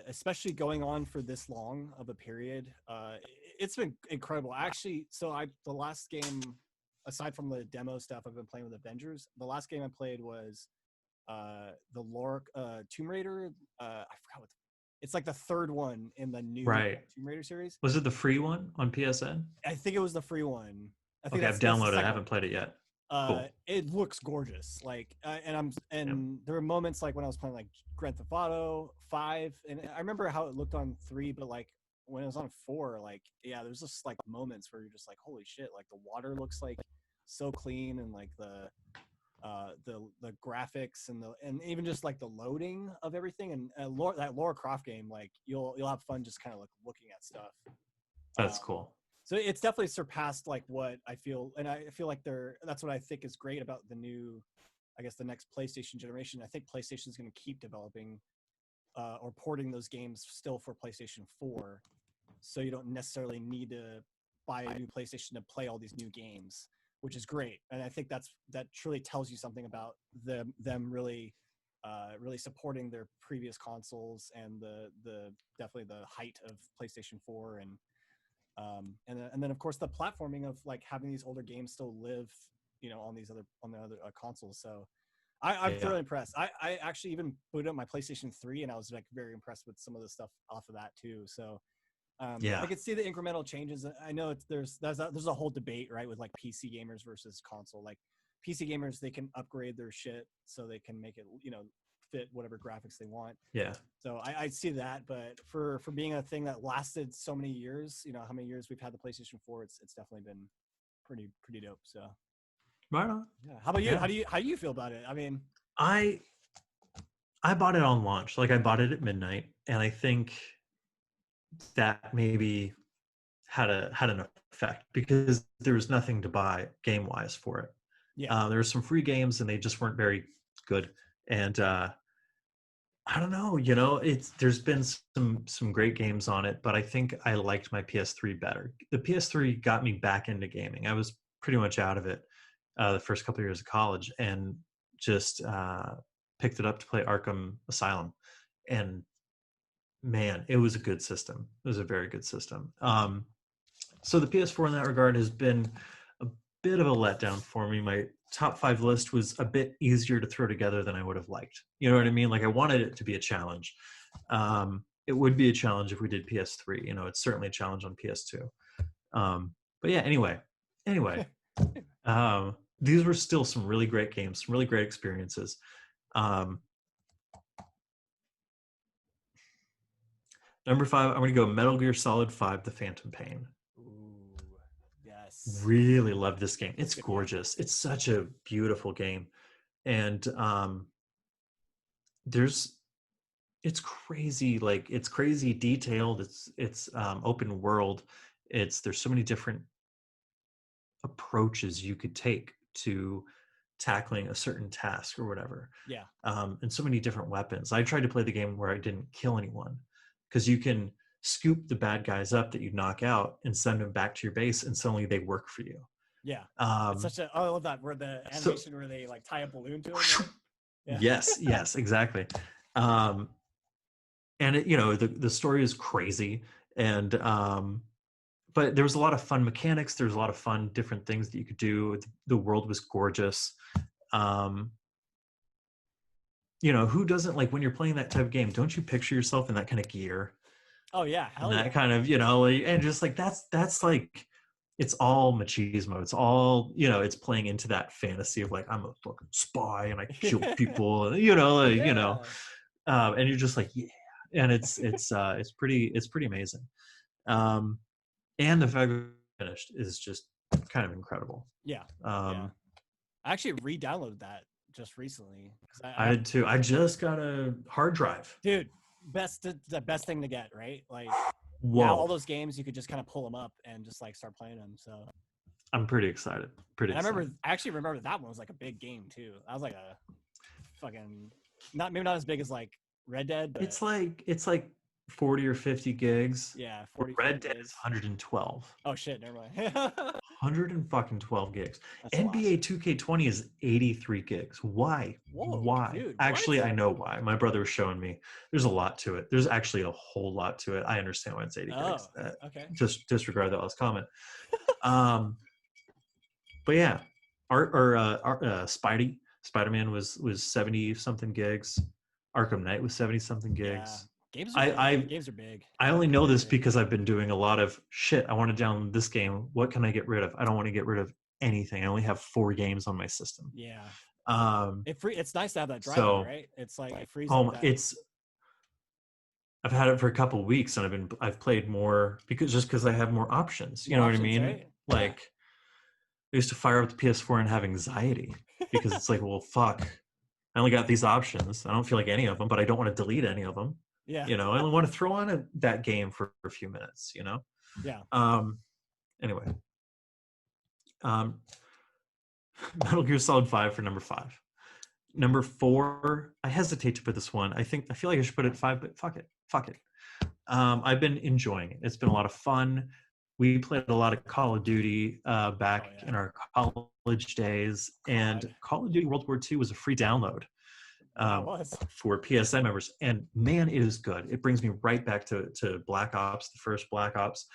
especially going on for this long of a period, it's been incredible. Actually, so I the last game, aside from the demo stuff I've been playing with Avengers, the last game I played was the lore Tomb Raider. I forgot what it's like the third one in the new Right. Tomb Raider series. Was it the free one on PSN? I think it was the free one. I think Okay, I've that's the downloaded it. I second one. haven't played it yet. Cool. It looks gorgeous. Like, Yep. and there were moments like when I was playing like Grand Theft Auto 5, and I remember how it looked on 3, but like when it was on 4, like yeah, there's just like moments where you're just like, holy shit! Like the water looks like so clean, and like the graphics and even just like the loading of everything, and that Lara Croft game, like you'll have fun just kind of like looking at stuff. That's Um, cool. so it's definitely surpassed like what I feel, and I feel like that's what I think is great about the new, I guess the next PlayStation generation. I think PlayStation is going to keep developing or porting those games still for PlayStation 4, so you don't necessarily need to buy a new PlayStation to play all these new games, which is great. And I think that truly tells you something about them really really supporting their previous consoles and the definitely the height of PlayStation 4 and then of course the platforming of like having these older games still live, on the other consoles. So I'm Yeah. thoroughly impressed. I actually even booted up my PlayStation 3 and I was like very impressed with some of the stuff off of that too. So I Yeah. could see the incremental changes. I know there's a whole debate, right, with like PC gamers versus console. Like PC gamers, they can upgrade their shit so they can make it, fit whatever graphics they want. Yeah. So I see that, but for being a thing that lasted so many years, how many years we've had the PlayStation 4, it's definitely been pretty dope. So Right on. yeah. How about you? Yeah. How do you feel about it? I mean, I I bought it on launch. Like I bought it at midnight, and I think that maybe had an effect because there was nothing to buy game wise for it. yeah, There were some free games, and they just weren't very good. And I don't know, there's been some great games on it, but I think I liked my PS3 better. The PS3 got me back into gaming. I was pretty much out of it the first couple of years of college, and just picked it up to play Arkham Asylum. And man, it was a good system. It was a very good system. So the PS4 in that regard has been a bit of a letdown for me. My top 5 list was a bit easier to throw together than I would have liked. You know what I mean? Like I wanted it to be a challenge. It would be a challenge if we did PS3. It's certainly a challenge on PS2. But yeah, anyway, these were still some really great games, some really great experiences. Um, Number 5, I'm going to go Metal Gear Solid 5: The Phantom Pain. ooh, yes, Really love this game. that's It's a good game. gorgeous. It's such a beautiful game, and there's it's crazy. Like it's crazy detailed. It's open world. There's so many different approaches you could take to tackling a certain task or whatever, Yeah, and so many different weapons. I tried to play the game where I didn't kill anyone because you can scoop the bad guys up that you knock out and send them back to your base, and suddenly they work for you. yeah. It's Um, such a I love that where the so animation where they like tie a balloon to him, right? Yeah. yes, yes, exactly. Um, and it, the story is crazy, and but there was a lot of fun mechanics. There's a lot of fun different things that you could do. The world was gorgeous. Um, who doesn't like when you're playing that type of game? Don't you picture yourself in that kind of gear Oh yeah, and hell that yeah. kind of, like, and just like that's like it's all machismo. It's all, it's playing into that fantasy of like I'm a fucking spy and I kill people, and Yeah. and you're just like, yeah, and it's pretty amazing. Um, and the fact that it's finished is just kind of incredible. Yeah. Yeah. Um, I actually re-downloaded that just recently because I I have, did too. I just got a hard drive. dude, the best thing to get, right? Like now all Whoa, those games you could just kind of pull them up and just like start playing them. So, I'm pretty excited. Pretty and excited. I actually remember that one was like a big game too. That was like a fucking not maybe not as big as like Red Dead, but It's like 40 or 50 gigs. yeah, Where 40 Red 50 Dead is gigs. 112. Oh shit, never mind. 112 gigs. That's a lot. NBA 2K20 is 83 gigs. Why? Whoa, Why? dude, what? Actually, I know why. My brother was showing me. There's a lot to it. There's actually a whole lot to it. I understand why it's 80 gigs. Oh, okay. Just disregard that last comment. But yeah, Spider-Man was 70 something gigs. Arkham Knight was 70 something Yeah, gigs. games are I big. I Games are big. I only Games know are this big. because I've been doing a lot of shit. I want to download this game. What can I get rid of? I don't want to get rid of anything. I only have 4 games on my system. Yeah, Um, It's nice to have that drive though, so right? It's like it frees up home. that. It's I've had it for a couple of weeks and I've played more because I have more options. You More know what I options, mean? right? Yeah. Like I used to fire up the PS4 and have anxiety because it's like, well, fuck. I only got these options. I don't feel like any of them, but I don't want to delete any of them. Yeah. I only want to throw on that game for a few minutes. Yeah. Um, anyway, um, Metal Gear Solid 5 for number 5. Number 4, I hesitate to put this one. I feel like I should put it at 5, but fuck it. I've been enjoying it. It's been a lot of fun. We played a lot of Call of Duty Oh back yeah. in our college days, and COD. Call of Duty World War II was a free download Yeah, it um, was. for PSN members, and man, it is good. It brings me right back to Black Ops, the first Black Ops,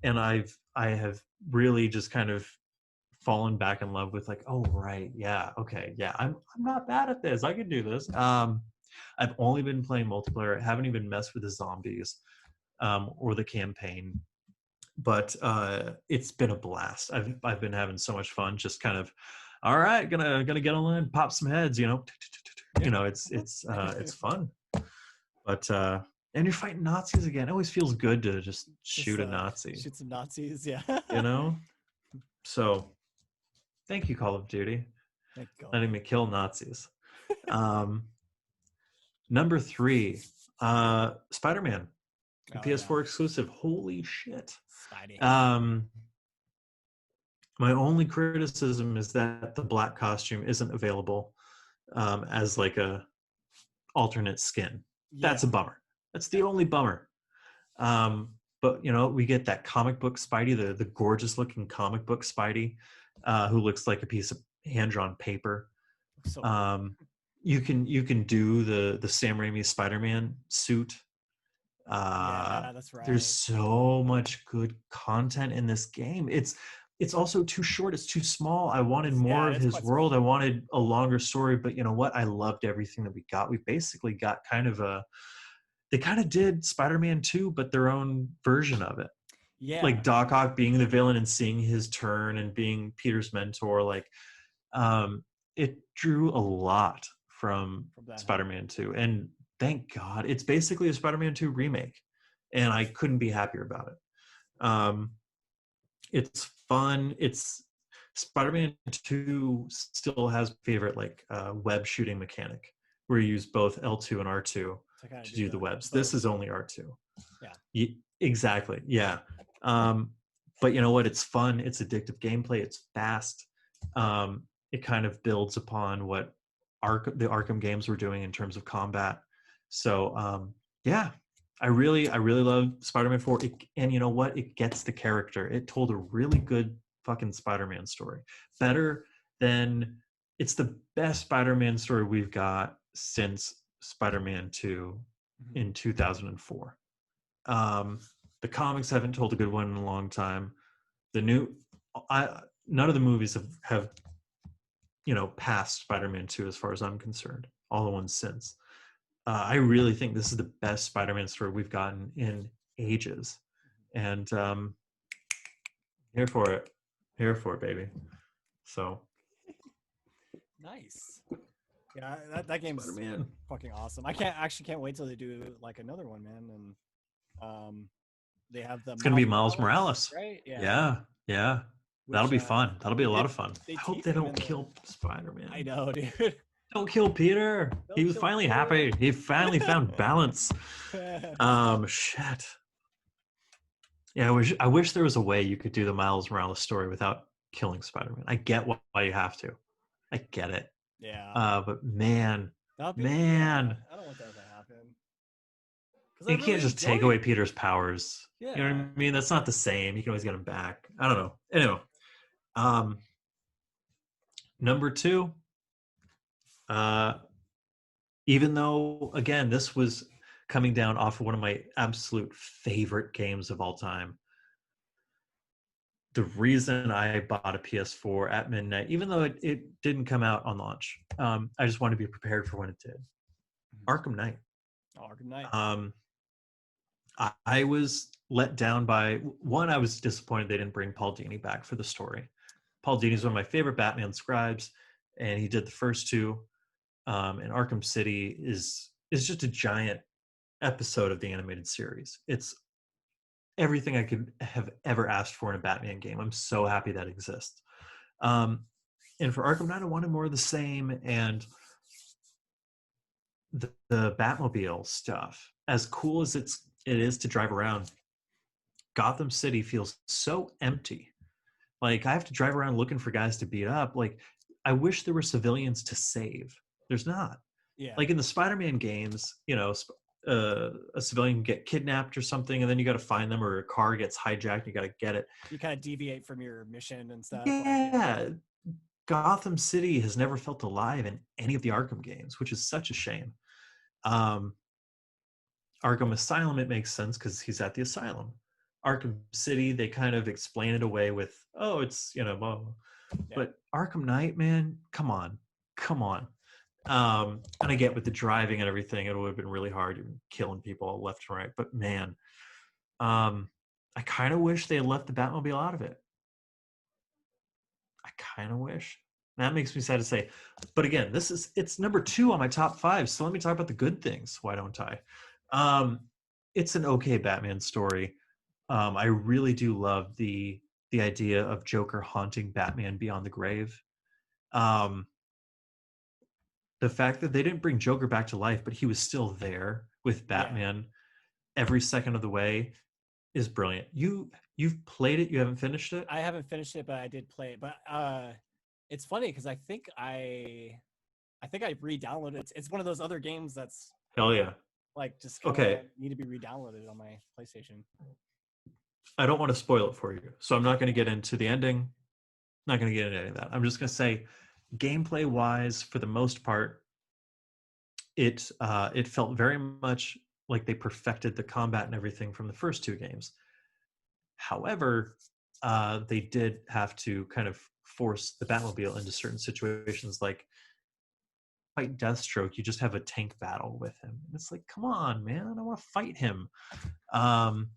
and I have really just kind of fallen back in love with like, oh right, yeah, okay, yeah, I'm not bad at this. I can do this. I've only been playing multiplayer. I haven't even messed with the zombies or the campaign, but it's been a blast. I've been having so much fun. Just kind of, all right, gonna get online, pop some heads. Yeah. It's fun. But and you're fighting Nazis again. It always feels good to just Just shoot a Nazi. shoot some Nazis. Yeah. You know. So thank you, Call of Duty, Thank God. letting me kill Nazis. Um, Number 3, Spider-Man, Oh yeah. PS4 exclusive. Holy shit. Spidey. Um, my only criticism is that the black costume isn't available as like a alternate skin. That's a Yeah. bummer. That's the Yeah. only bummer. But we get that comic book Spidey, the gorgeous looking comic book Spidey, who looks like a piece of hand drawn paper. So good. Um, you can do the Sam Raimi Spider-Man suit. Yeah, that's There's right. so much good content in this game. It's also too short. It's too small. I wanted more of It's his quite small. world. I wanted a longer story. But you know what? I loved everything that we got. We basically got kind of a. They kind of did Spider-Man 2, but their own version of it. Yeah. Like Doc Ock being the villain and seeing his turn and being Peter's mentor. Like it drew a lot from From that, huh? Spider-Man 2, and thank God it's basically a Spider-Man 2 remake, and I couldn't be happier about it. It's fun. It's Spider-Man 2 still has favorite like web shooting mechanic where you use both L2 and R2 To kind of to do do the the webs. This both. is only R2. Yeah. Exactly. Yeah. Um, but you know what? It's fun. It's addictive gameplay. It's fast. It kind of builds upon what the Arkham games were doing in terms of combat. So yeah, I really love Spider-Man 4. And you know what? It gets the character. It told a really good fucking Spider-Man story. Better than it's the best Spider-Man story we've got since Spider-Man 2 Mhm. in 2004. Um, the comics haven't told a good one in a long time. The new, none of the movies have passed Spider-Man 2 as far as I'm concerned. All the ones since. I really think this is the best Spider-Man story we've gotten in ages, and here for it, here for it, baby. So Nice. Yeah, that game's Spider-Man, fucking awesome. I can't wait till they do like another one, man. And they have the it's gonna be Miles Miles Morales, Morales. right? Yeah, Yeah, yeah, that'll which be fun. That'll be a they lot did of fun. they I hope teased they him don't in the. kill I Spider-Man. know, dude. Don't kill Peter. He Don't was kill finally Peter. happy. He finally found balance. Shit. Yeah, I wish there was a way you could do the Miles Morales story without killing Spider-Man. I get why you have to. I get it. Yeah, But man, that'd be yeah. man, I don't want that to happen because I you can't really just take away enjoyed. Peter's powers. You know what Yeah, I mean? That's not the same. You can always get him back. I don't know. Anyway, um, number two. Uh, even though again, this was coming down off of one of my absolute favorite games of all time. The reason I bought a PS4 at midnight, even though it didn't come out on launch, I just wanted to be prepared for when it did. Mhm. Arkham Knight. Oh, Arkham Knight. Um, I was let down by one. I was disappointed they didn't bring Paul Dini back for the story. Paul Dini is one of my favorite Batman scribes, and he did the first two. And Arkham City is just a giant episode of the animated series. It's everything I could have ever asked for in a Batman game. I'm so happy that exists. Um, and for Arkham Knight, I wanted more of the same. And the Batmobile stuff, as cool as it is to drive around, Gotham City feels so empty. Like I have to drive around looking for guys to beat up. Like I wish there were civilians to save. There's not. Yeah, Like in the Spider-Man games, a civilian can get kidnapped or something, and then you got to find them, or a car gets hijacked. You got to get it. you kind of deviate from your mission and stuff. Like, yeah, Yeah, Gotham City has never felt alive in any of the Arkham games, which is such a shame. Um, Arkham Asylum, it makes sense because he's at the asylum. Arkham City, they kind of explain it away with, oh, it's blah, blah. yeah. But Arkham Knight, man, come on, come on. And I get with the driving and everything, it would have been really hard killing people left and right. But man, I kind of wish they had left the Batmobile out of it. I kind of wish. That makes me sad to say. But again, it's number 2 on my top 5. So let me talk about the good things. Why don't I? Um, it's an okay Batman story. I really do love the idea of Joker haunting Batman beyond the grave. Um, the fact that they didn't bring Joker back to life, but he was still there with Yeah, Batman every second of the way is brilliant. You've played it, you haven't finished it? I haven't finished it, but I did play it. But it's funny because I think I re-downloaded it. It's one of those other games that's Hell yeah. like just kind of Okay, need to be re-downloaded on my PlayStation. I don't want to spoil it for you, so I'm not going to get into the ending. Not going to get into any of that. I'm just going to say, gameplay wise, for the most part, it felt very much like they perfected the combat and everything from the first 2 games. However, they did have to kind of force the Batmobile into certain situations, like fight Deathstroke. You just have a tank battle with him. And it's like, come on, man, I want to fight him. Um,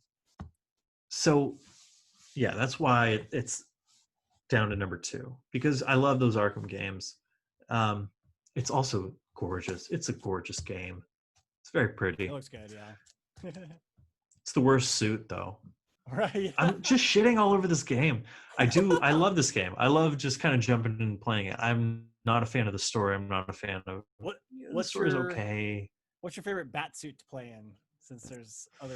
so yeah, that's why it's down to number 2, because I love those Arkham games. Um, it's also gorgeous. It's a gorgeous game. It's very It pretty. looks good, yeah. It's the worst suit though. Right. I'm just shitting all over this game. I love this game. I love just kind of jumping in and playing it. I'm not a fan of the story. I'm not a fan of what the what's story's your okay. what's your favorite bat suit to play in? Since there's other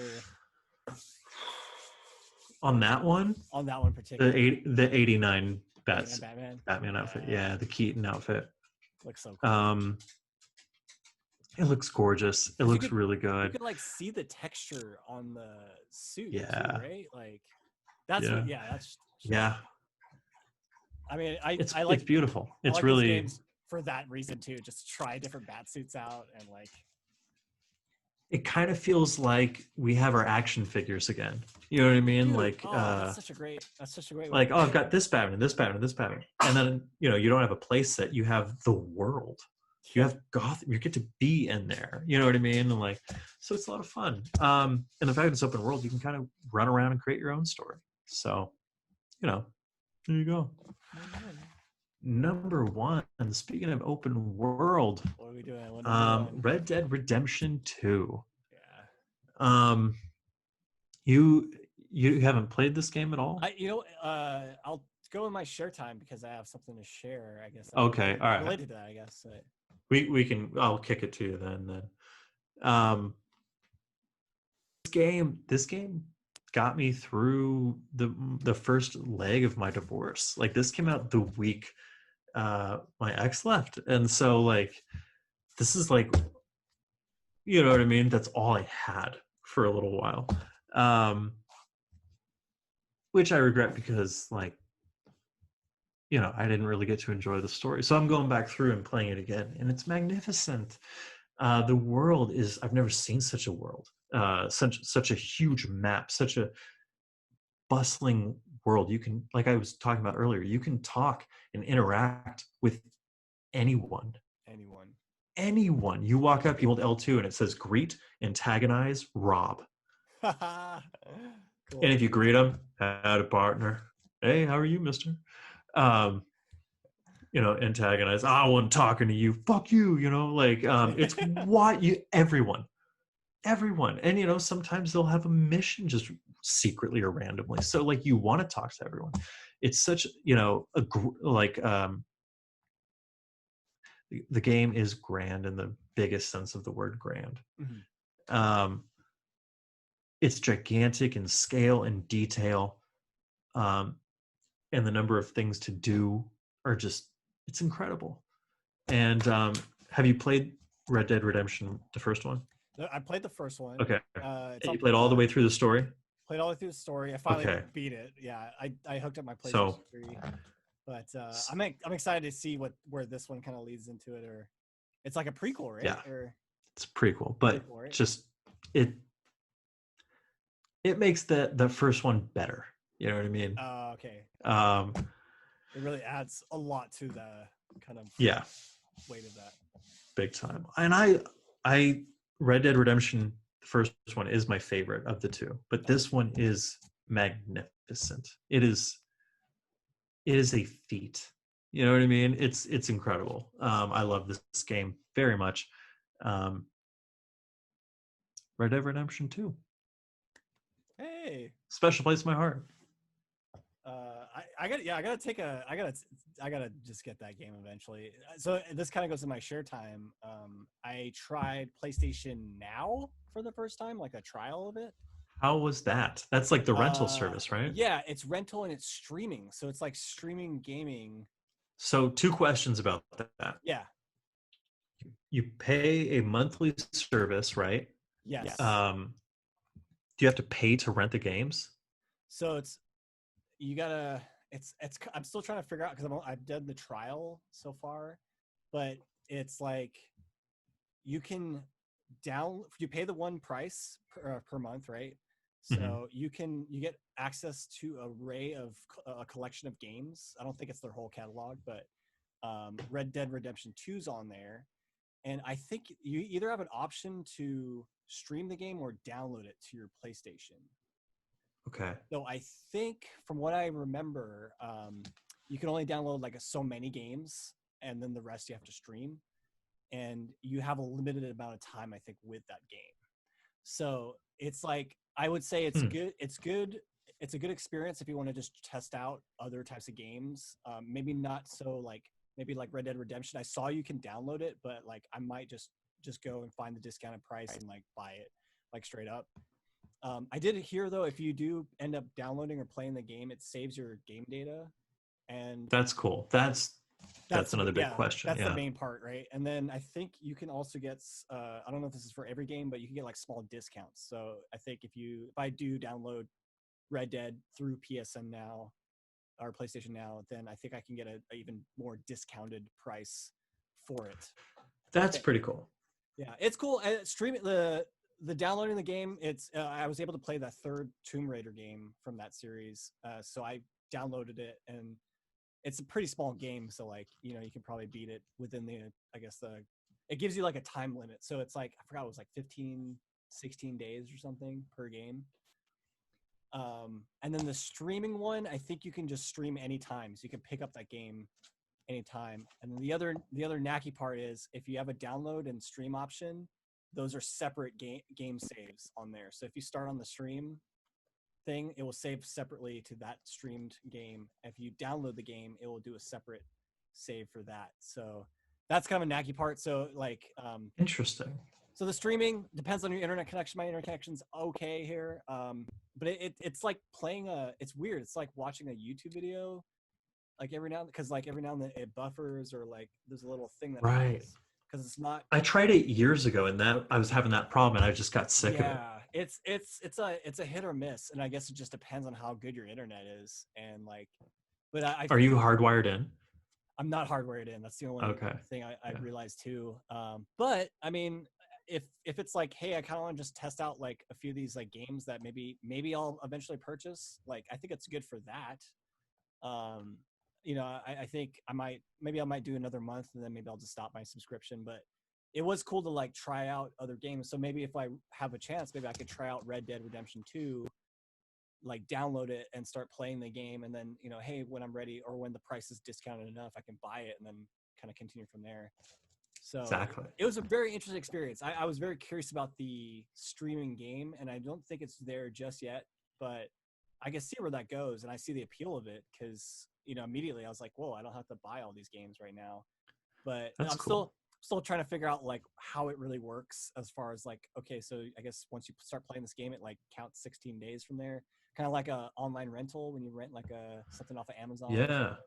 On that one, on that one the particularly. the 89 89 bats Batman. Batman outfit. Yeah, Yeah, the Keaton outfit. looks so cool. Um it looks gorgeous. It Because looks really you good. could like see the texture on the suit too, Yeah. right? Like that's what Yeah. yeah, that's Yeah. I mean It's I it's beautiful. I It's like those really games for that reason too. Just try different bat suits out and like it kind of feels like we have our action figures again. You know what I mean? Dude, oh, that's such a great way to Like, oh, put I've it. got this Batman and this Batman and this Batman, and then you don't have a play set. You have the world. You Yeah. have Gotham. You get to be in there. You know what I mean? And like, so it's a lot of fun. And the fact it's open world, you can kind of run around and create your own story. So, there you go. Amen. Number one. Speaking of open world, What are we doing? What number one? Red Dead Redemption 2. Yeah. Um, you you haven't played this game at all? I'll go in my share time because I have something to share. I guess Okay, all right. related to that. I guess. We can. I'll kick it to you then. Um, this game got me through the first leg of my divorce. Like this came out the week my ex left, and so like this is like you know what I mean. That's all I had for a little while, um, which I regret because like I didn't really get to enjoy the story. So I'm going back through and playing it again, and it's magnificent. The world is I've never seen such a world, such a huge map, such a bustling world. You can, like I was talking about earlier, you can talk and interact with anyone. Anyone. Anyone. You walk up, you hold L2, and it says greet, antagonize, rob. Cool. And if you greet them, had a partner. Hey, how are you, mister? Um, antagonize. I wasn't talking to you. Fuck you. It's what you everyone. And sometimes they'll have a mission just secretly or randomly. So like you want to talk to everyone. It's such the game is grand in the biggest sense of the word grand. Mm-hmm. Um, it's gigantic in scale and detail, and the number of things to do are just it's incredible. And have you played Red Dead Redemption, the first one? I played the first one. Okay. It's And you up, played all the way through the story? played all the way through the story. I finally Okay. beat it. Yeah, I hooked up my PlayStation So 3, but I'm excited to see where this one kind of leads into it. Or it's like a prequel, right? yeah, Or it's a prequel, but prequel, right? just it it makes the first one better. You know what I mean? Okay. Um, It really adds a lot to the kind of yeah, weight of that. big time. And I Red Dead Redemption, the first one is my favorite of the two, but this one is magnificent. It is a feat. You know what I mean? It's incredible. I love this game very much. Um, Red Dead Redemption 2. Hey, Special place in my heart. I gotta just get that game eventually. So this kind of goes to my share time. I tried PlayStation Now for the first time, like a trial of it. How was that? That's like the rental service, right? Yeah, it's rental and it's streaming, so it's like streaming gaming. So two questions about that. Yeah. You pay a monthly service, right? Yes. Um, do you have to pay to rent the games? So you gotta. It's. I'm still trying to figure out because I've done the trial so far, but it's like you can you pay the one price per month, right? Mhm. So you get access to an array of a collection of games. I don't think it's their whole catalog, but Red Dead Redemption 2's on there, and I think you either have an option to stream the game or download it to your PlayStation. Okay. So I think from what I remember, you can only download like so many games, and then the rest you have to stream, and you have a limited amount of time, I think, with that game. So it's like I would say it's Hmm. good. It's good. It's a good experience if you want to just test out other types of games. Maybe not so like maybe like Red Dead Redemption. I saw you can download it, but like I might just go and find the discounted price and like buy it like straight up. I did hear though if you do end up downloading or playing the game, it saves your game data, and That's cool. That's another big yeah, question. that's the Yeah. main part, right? And then I think you can also get I don't know if this is for every game, but you can get like small discounts. So I think if I do download Red Dead through PSN Now or PlayStation Now, then I think I can get a even more discounted price for it. That's pretty cool. Yeah, it's cool. Streaming the downloading the game, it's I was able to play that third Tomb Raider game from that series, so I downloaded it, and it's a pretty small game, so like you can probably beat it within the I guess the it gives you like a time limit, so it's like I forgot it was like 15, 16 days or something per game. And then the streaming one, I think you can just stream anytime, so you can pick up that game anytime. And then the other knacky part is if you have a download and stream option, those are separate game saves on there. So if you start on the stream thing, it will save separately to that streamed game. If you download the game, it will do a separate save for that. So that's kind of a knacky part. So like Interesting. so the streaming depends on your internet connection. My internet connection's okay here, but it's like playing a. It's weird. It's like watching a YouTube video, like every now because like every now and then it buffers or like there's a little thing that Right. happens because it's not. I tried it years ago, and that I was having that problem, and I just got sick of it. Yeah, it's a hit or miss, and I guess it just depends on how good your internet is, and like, but I Are you hardwired in? I'm not hardwired in. That's the only Okay. thing I Yeah. realized too. But I mean, if it's like, hey, I kind of want to just test out like a few of these like games that maybe I'll eventually purchase. Like, I think it's good for that. I think I might do another month and then maybe I'll just stop my subscription. But it was cool to like try out other games. So maybe if I have a chance, maybe I could try out Red Dead Redemption 2, like download it and start playing the game, and then hey, when I'm ready or when the price is discounted enough, I can buy it and then kind of continue from there. So Exactly. it was a very interesting experience. I was very curious about the streaming game, and I don't think it's there just yet, but I can see where that goes, and I see the appeal of it because immediately I was like, whoa, I don't have to buy all these games right now. But That's I'm cool. still trying to figure out like how it really works as far as like, okay, so I guess once you start playing this game, it like counts 16 days from there, kind of like a online rental when you rent like something off of Amazon or Yeah. something.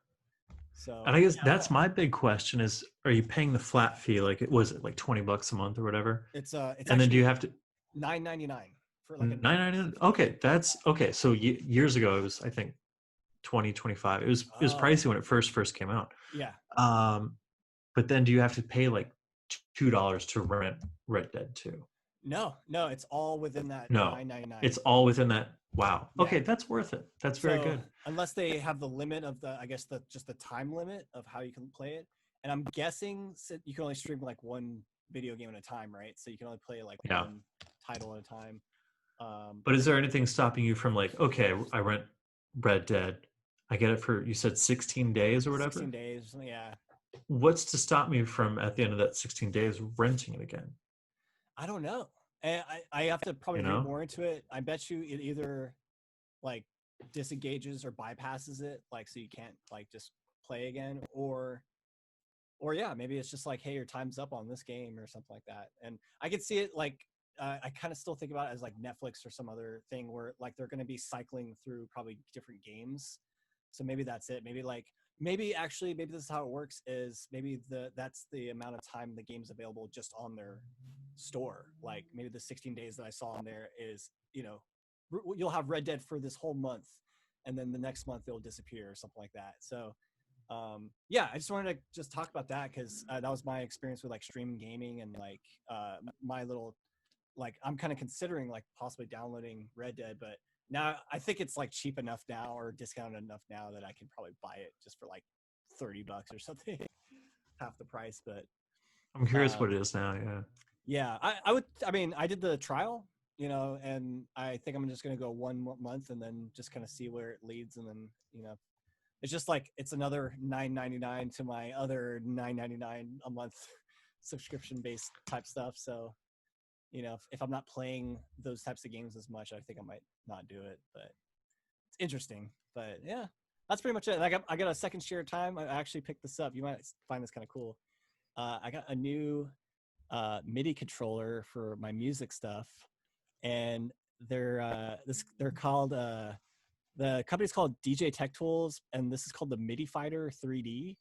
So And I guess yeah, that's my big question is, are you paying the flat fee? Like, it was it like 20 bucks a month or whatever? it's And then do actually you have to $9.99 for like a 9.99? Okay, that's okay. So years ago, it was, I think, 2025. It was Oh, pricey when it first came out. yeah. Um, but then do you have to pay like $2 to rent Red Dead 2? No, it's all within that No, 9.99. it's all within that. Wow. Yeah. Okay, that's worth it. That's very So good. unless they have the limit of the, I guess just the time limit of how you can play it, and I'm guessing you can only stream like one video game at a time, right? So you can only play like Yeah. one title at a time. But is there anything stopping you from like, okay, I rent Red Dead, I get it for, you said 16 days or 16 whatever? days or something. Yeah. What's to stop me from at the end of that 16 days renting it again? I don't know. And I have to probably You read know? more into it. I bet you it either like disengages or bypasses it, like so you can't like just play again, or yeah, maybe it's just like, hey, your time's up on this game or something like that. And I could see it like I kind of still think about it as like Netflix or some other thing where like they're going to be cycling through probably different games. So maybe that's it. Maybe this is how it works is maybe that's the amount of time the game's available just on their store. Like maybe the 16 days that I saw on there is, you'll have Red Dead for this whole month, and then the next month it'll disappear or something like that. So yeah, I just wanted to just talk about that because that was my experience with like streaming gaming and like my little like I'm kind of considering like possibly downloading Red Dead, but now I think it's like cheap enough now or discounted enough now that I can probably buy it just for like $30 or something, half the price. But I'm curious what um, it is now. Yeah. yeah, I would. I mean, I did the trial, and I think I'm just gonna go one month and then just kind of see where it leads, and then it's just like it's another $9.99 to my other $9.99 a month subscription based type stuff. So if I'm not playing those types of games as much, I think I might not do it. But it's interesting. But yeah, that's pretty much it. And I got a second share time. I actually picked this up. You might find this kind of cool. I got a new MIDI controller for my music stuff, and they're called the company's called DJ Tech Tools, and this is called the MIDI Fighter 3D,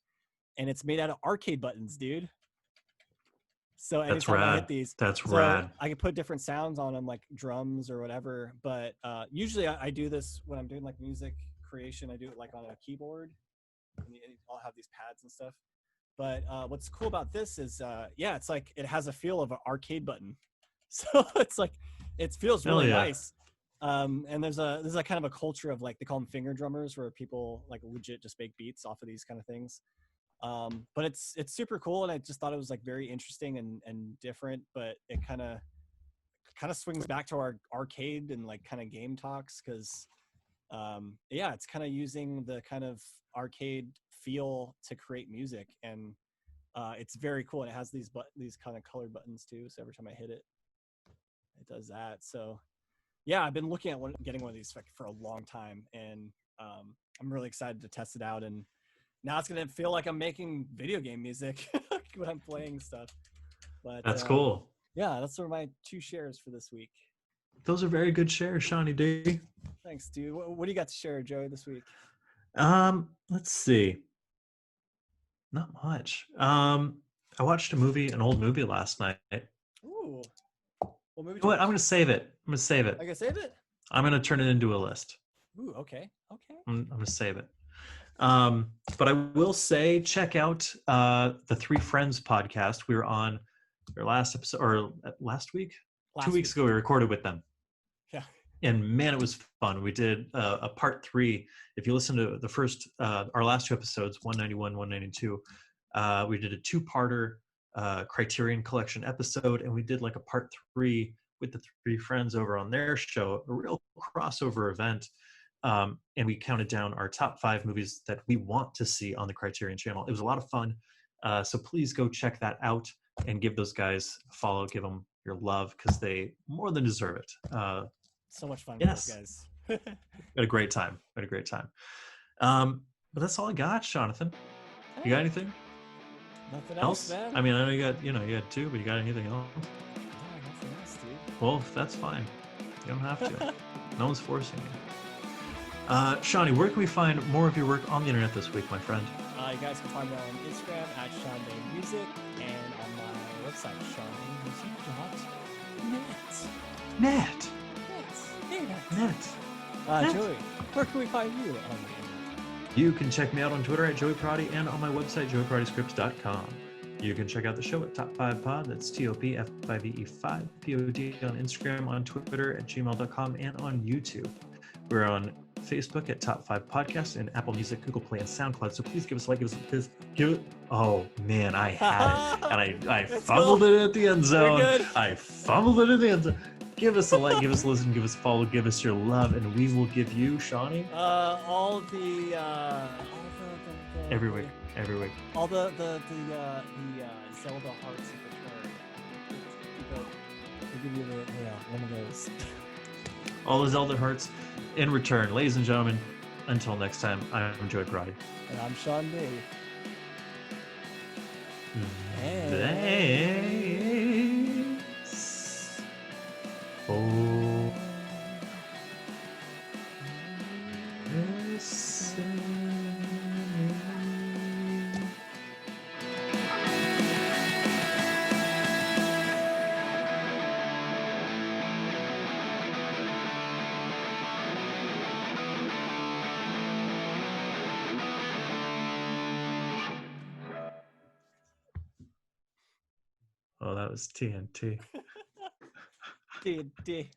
and it's made out of arcade buttons, dude. So That's anytime I hit rad. these, That's so rad. I can put different sounds on them, like drums or whatever. But usually I do this when I'm doing like music creation. I do it like on a keyboard, and I'll have these pads and stuff. But what's cool about this is, yeah, it's like it has a feel of an arcade button. So it's like it feels Hell really yeah. nice. And there's a kind of a culture of like they call them finger drummers, where people like legit just make beats off of these kind of things. But it's super cool, and I just thought it was like very interesting and different. But it kind of swings back to our arcade and like kind of game talks, because yeah, it's kind of using the kind of arcade feel to create music, and it's very cool. And it has these kind of colored buttons too, so every time I hit it, it does that. So yeah, I've been looking at getting one of these for a long time, and I'm really excited to test it out. And now it's gonna feel like I'm making video game music when I'm playing stuff. But That's cool. yeah, that's sort of my 2 shares for this week. Those are very good shares, Shawnee D. Thanks, dude. What do you got to share, Joey, this week? Let's see. Not much. I watched an old movie last night. You Ooh, what movie did know you what? I'm watch? gonna save it. I'm gonna save I it. can save it. I'm gonna turn it into a list. Ooh, okay, okay. I'm gonna save it. But I will say, check out the Three Friends podcast. We were on their last episode, or last week, two Last weeks week. ago. We recorded with them, Yeah. and man, it was fun. We did a part 3. If you listen to the first, our last 2 episodes, 191, 192, we did a 2-parter Criterion Collection episode, and we did like a part 3 with the Three Friends over on their show, a real crossover event. And we counted down our top 5 movies that we want to see on the Criterion channel. It was a lot of fun. So please go check that out and give those guys a follow, give them your love, because they more than deserve it. So much fun with those Yes, guys. we had a great time. We had a great time. But that's all I got, Jonathan. You got anything Nothing else, else? man. I mean, I know you had 2, but you got anything else? Yeah, nothing else, dude. Well, that's fine. You don't have to. No one's forcing you. Shawnee, where can we find more of your work on the internet this week, my friend? You guys can find me on Instagram at SeanDayMusic and on my website, SeanDayMusic.net. Net. Net. Joey, where can we find you on the internet? You can check me out on Twitter at Joey Prodi and on my website, joeyprodiscripts.com. You can check out the show at Top5Pod. That's TOPFIVE5 POD on Instagram, on Twitter at gmail.com, and on YouTube. We're on Facebook at Top 5 Podcasts, and Apple Music, Google Play, and SoundCloud. So please give us a like, give it. Oh man, I had it, and I fumbled it at the end zone. I fumbled it at the end zone. Give us a like, give us a listen, give us a follow, give us your love, and we will give you, Shawnee. All the every week. All the Zelda hearts of the Terraria. We'll give you one of those. All the Zelda hearts in return. Ladies and gentlemen, until next time, I'm Joey Prodi. And I'm Sean Day. Thanks. Oh. Oh, that was TNT. TNT.